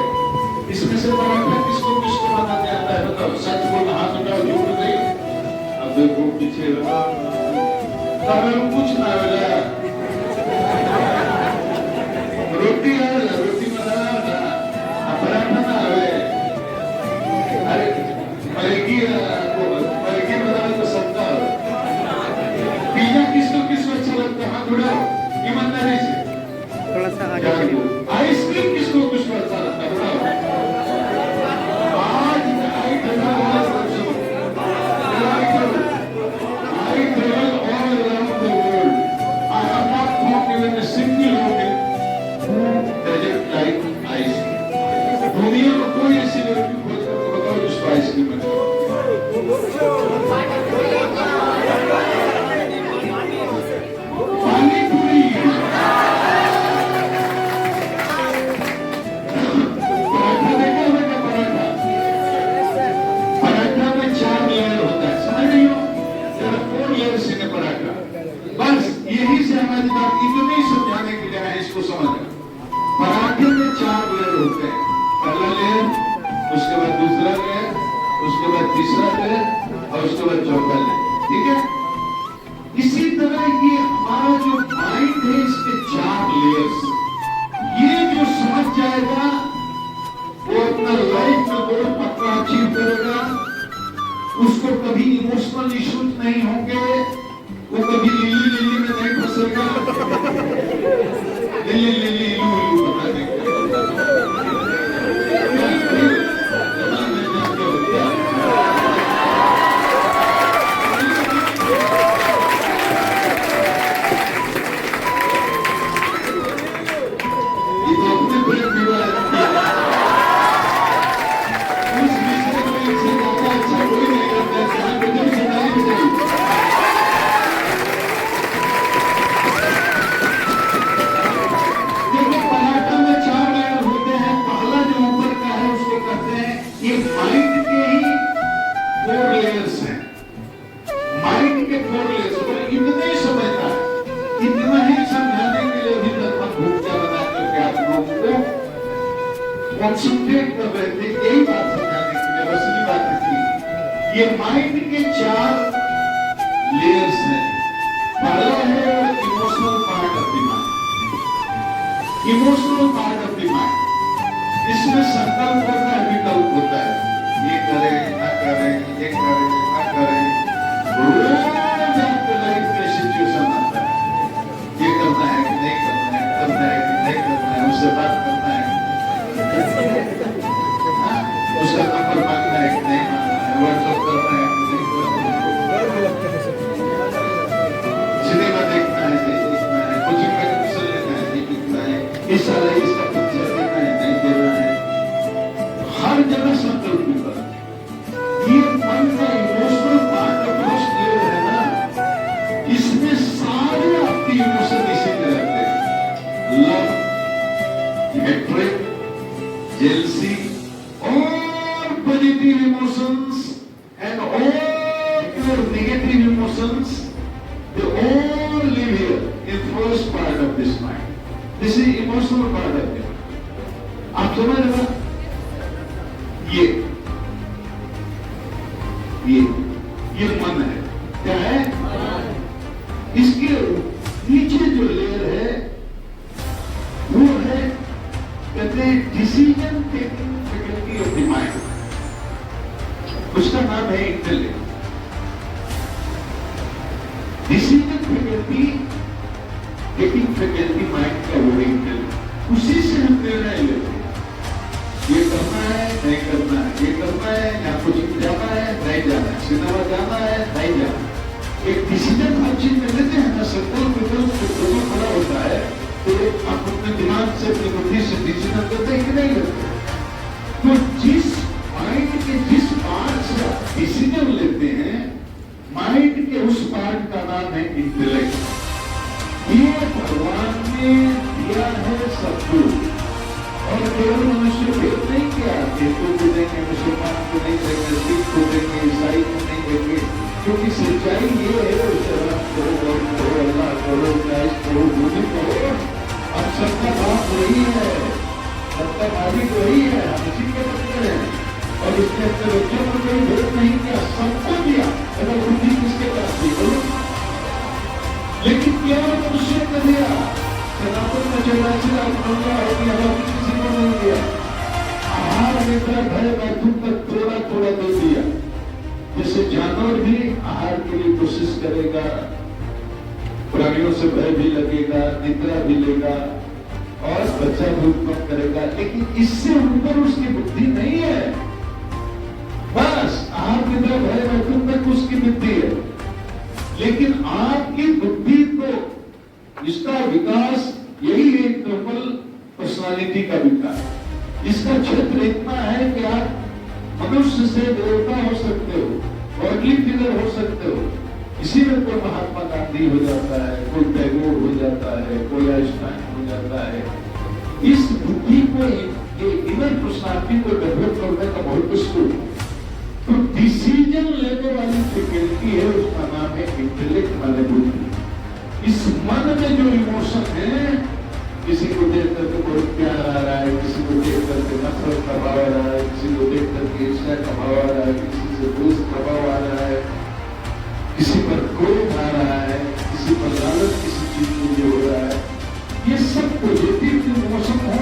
इसमें से पराठा किसको किसको बनाने आता है बताओ? सच बोल, हाथ उठाओ, झूठ नहीं। अब देखो पीछे कुछ ना हो जाए, रोटी है, रोटी बनाना, पराठा ना आवे, अरे मैगी बनाना तो सबका। पिज्जा किसको किसको अच्छा लगता है? हाथ उठाओ। ये जाएगा वो अपना लाइफ में बहुत पक्का अचीव करेगा, उसको कभी इमोशनल इश्यूज नहीं होंगे, वो कभी लिली लिली में नहीं फंसेगा, लिली लिली इलू इलू बता देंगे। कॉन्सेंट्रेट कर रहे थे यही बात समझाने के लिए, वैसे बात थी। ये माइंड के 4 लेयर्स हैं। पहला है emotional part of the mind. Emotional part of the mind, इसमें संकल्प होता है, विकल्प होता है, ये करें ना करें, ये करें ना करें। रोज आपके लाइफ में सिचुएशन आता है, ये करना है कि नहीं करना है, करना है कि नहीं करना है, उससे बात करना है, उसका नंबर मांगना है कि नहीं मांगना है, व्हाट्सएप करना है कि नहीं करना है, सिनेमा देखना है नहीं देखना है, कोचिंग में एडमिशन लेना है नहीं लिखना है, इस साल इसका पिक्चर देना है नहीं देना है, हर जगह संकल्प विकल्प। ये मन का emotional part of first layer है ना, इसमें सारे आपके इमोशन इसी में रहते हैं। Love, hatred, jealousy, all positive emotions and all your negative emotions, they all live here in first part of this mind. This is emotional part of it. आप समझ रहे हो? ये मन है, क्या है? इसके नीचे जो लेयर है वो है, कहते हैं decision taking faculty of the mind, उसका नाम है intellect. Decision faculty taking faculty mind का वो इंटेलेक्ट, उसी से हम निर्णय लेते हैं, ये करना है नहीं करना है, ये करना है या कुछ जाना है नहीं जाना है, सिनेमा जाना है नहीं जाना है। एक डिसीजन हर चीज में लेते हैं ना, संकल्प विकल्प से दोनों खड़ा होता है, तो आप अपने दिमाग से अपनी बुद्धि से डिसीजन करते हैं कि नहीं करते? तो जिस माइंड के जिस पार्ट से आप डिसीजन लेते हैं, माइंड के उस पार्ट का नाम है इंटेलेक्ट। ये भगवान ने दिया है सबको, और केवल मनुष्य भेद नहीं किया, हिंदू को देंगे, मुसलमान को नहीं देंगे, सिख को देंगे, ईसाई को नहीं देंगे, क्योंकि सच्चाई ये है, अल्लाह करो, क्राइस्ट करो, बुद्ध करो, अब सबका बाप वही है, सबका मालिक वही है, हम इसी के बच्चे हैं, और उसने अपने बच्चों को कोई भेद नहीं किया, सबको दिया, अगर बुद्धि किसके पास थी बोलो। लेकिन क्या मनुष्य को दिया? सनातन में 84 लाख होगा, किसी को नहीं दिया। आहार लेकर भय बैठूं तक थोड़ा थोड़ा दे दिया, जैसे जानवर भी आहार के लिए कोशिश करेगा, प्राणियों से भय भी लगेगा, निद्रा भी लेगा, और बच्चा भी उत्पन्न करेगा, लेकिन इससे ऊपर उसकी बुद्धि नहीं है। बस आहार निद्रा भय बैठूं तक उसकी बुद्धि है, लेकिन आपकी बुद्धि को, इसका विकास यही है नॉर्मल पर्सनालिटी का विकास। इसका क्षेत्र इतना है कि आप मनुष्य से देवता हो सकते हो, गॉडली फिगर हो सकते हो, इसी में कोई महात्मा गांधी हो जाता है, कोई टैगोर हो जाता है, कोई आइंस्टाइन हो जाता है। इस बुद्धि को, ये इनर पर्सनालिटी को डेवलप करने का बहुत स्कोप। तो डिसीजन लेने वाली फैकल्टी है, उसका नाम है इंटेलेक्ट वाले बुद्धि। इस मन में जो इमोशन है, किसी को देख करके बहुत प्यार आ रहा है, किसी को देख करके नफरत का भाव आ रहा है, किसी को देख करके ईर्ष्या का भाव आ रहा है, किसी से दोष का भाव आ रहा है, किसी पर क्रोध आ रहा है, किसी पर लालच किसी चीज के लिए हो रहा है। ये सब पॉजिटिव इमोशन हो,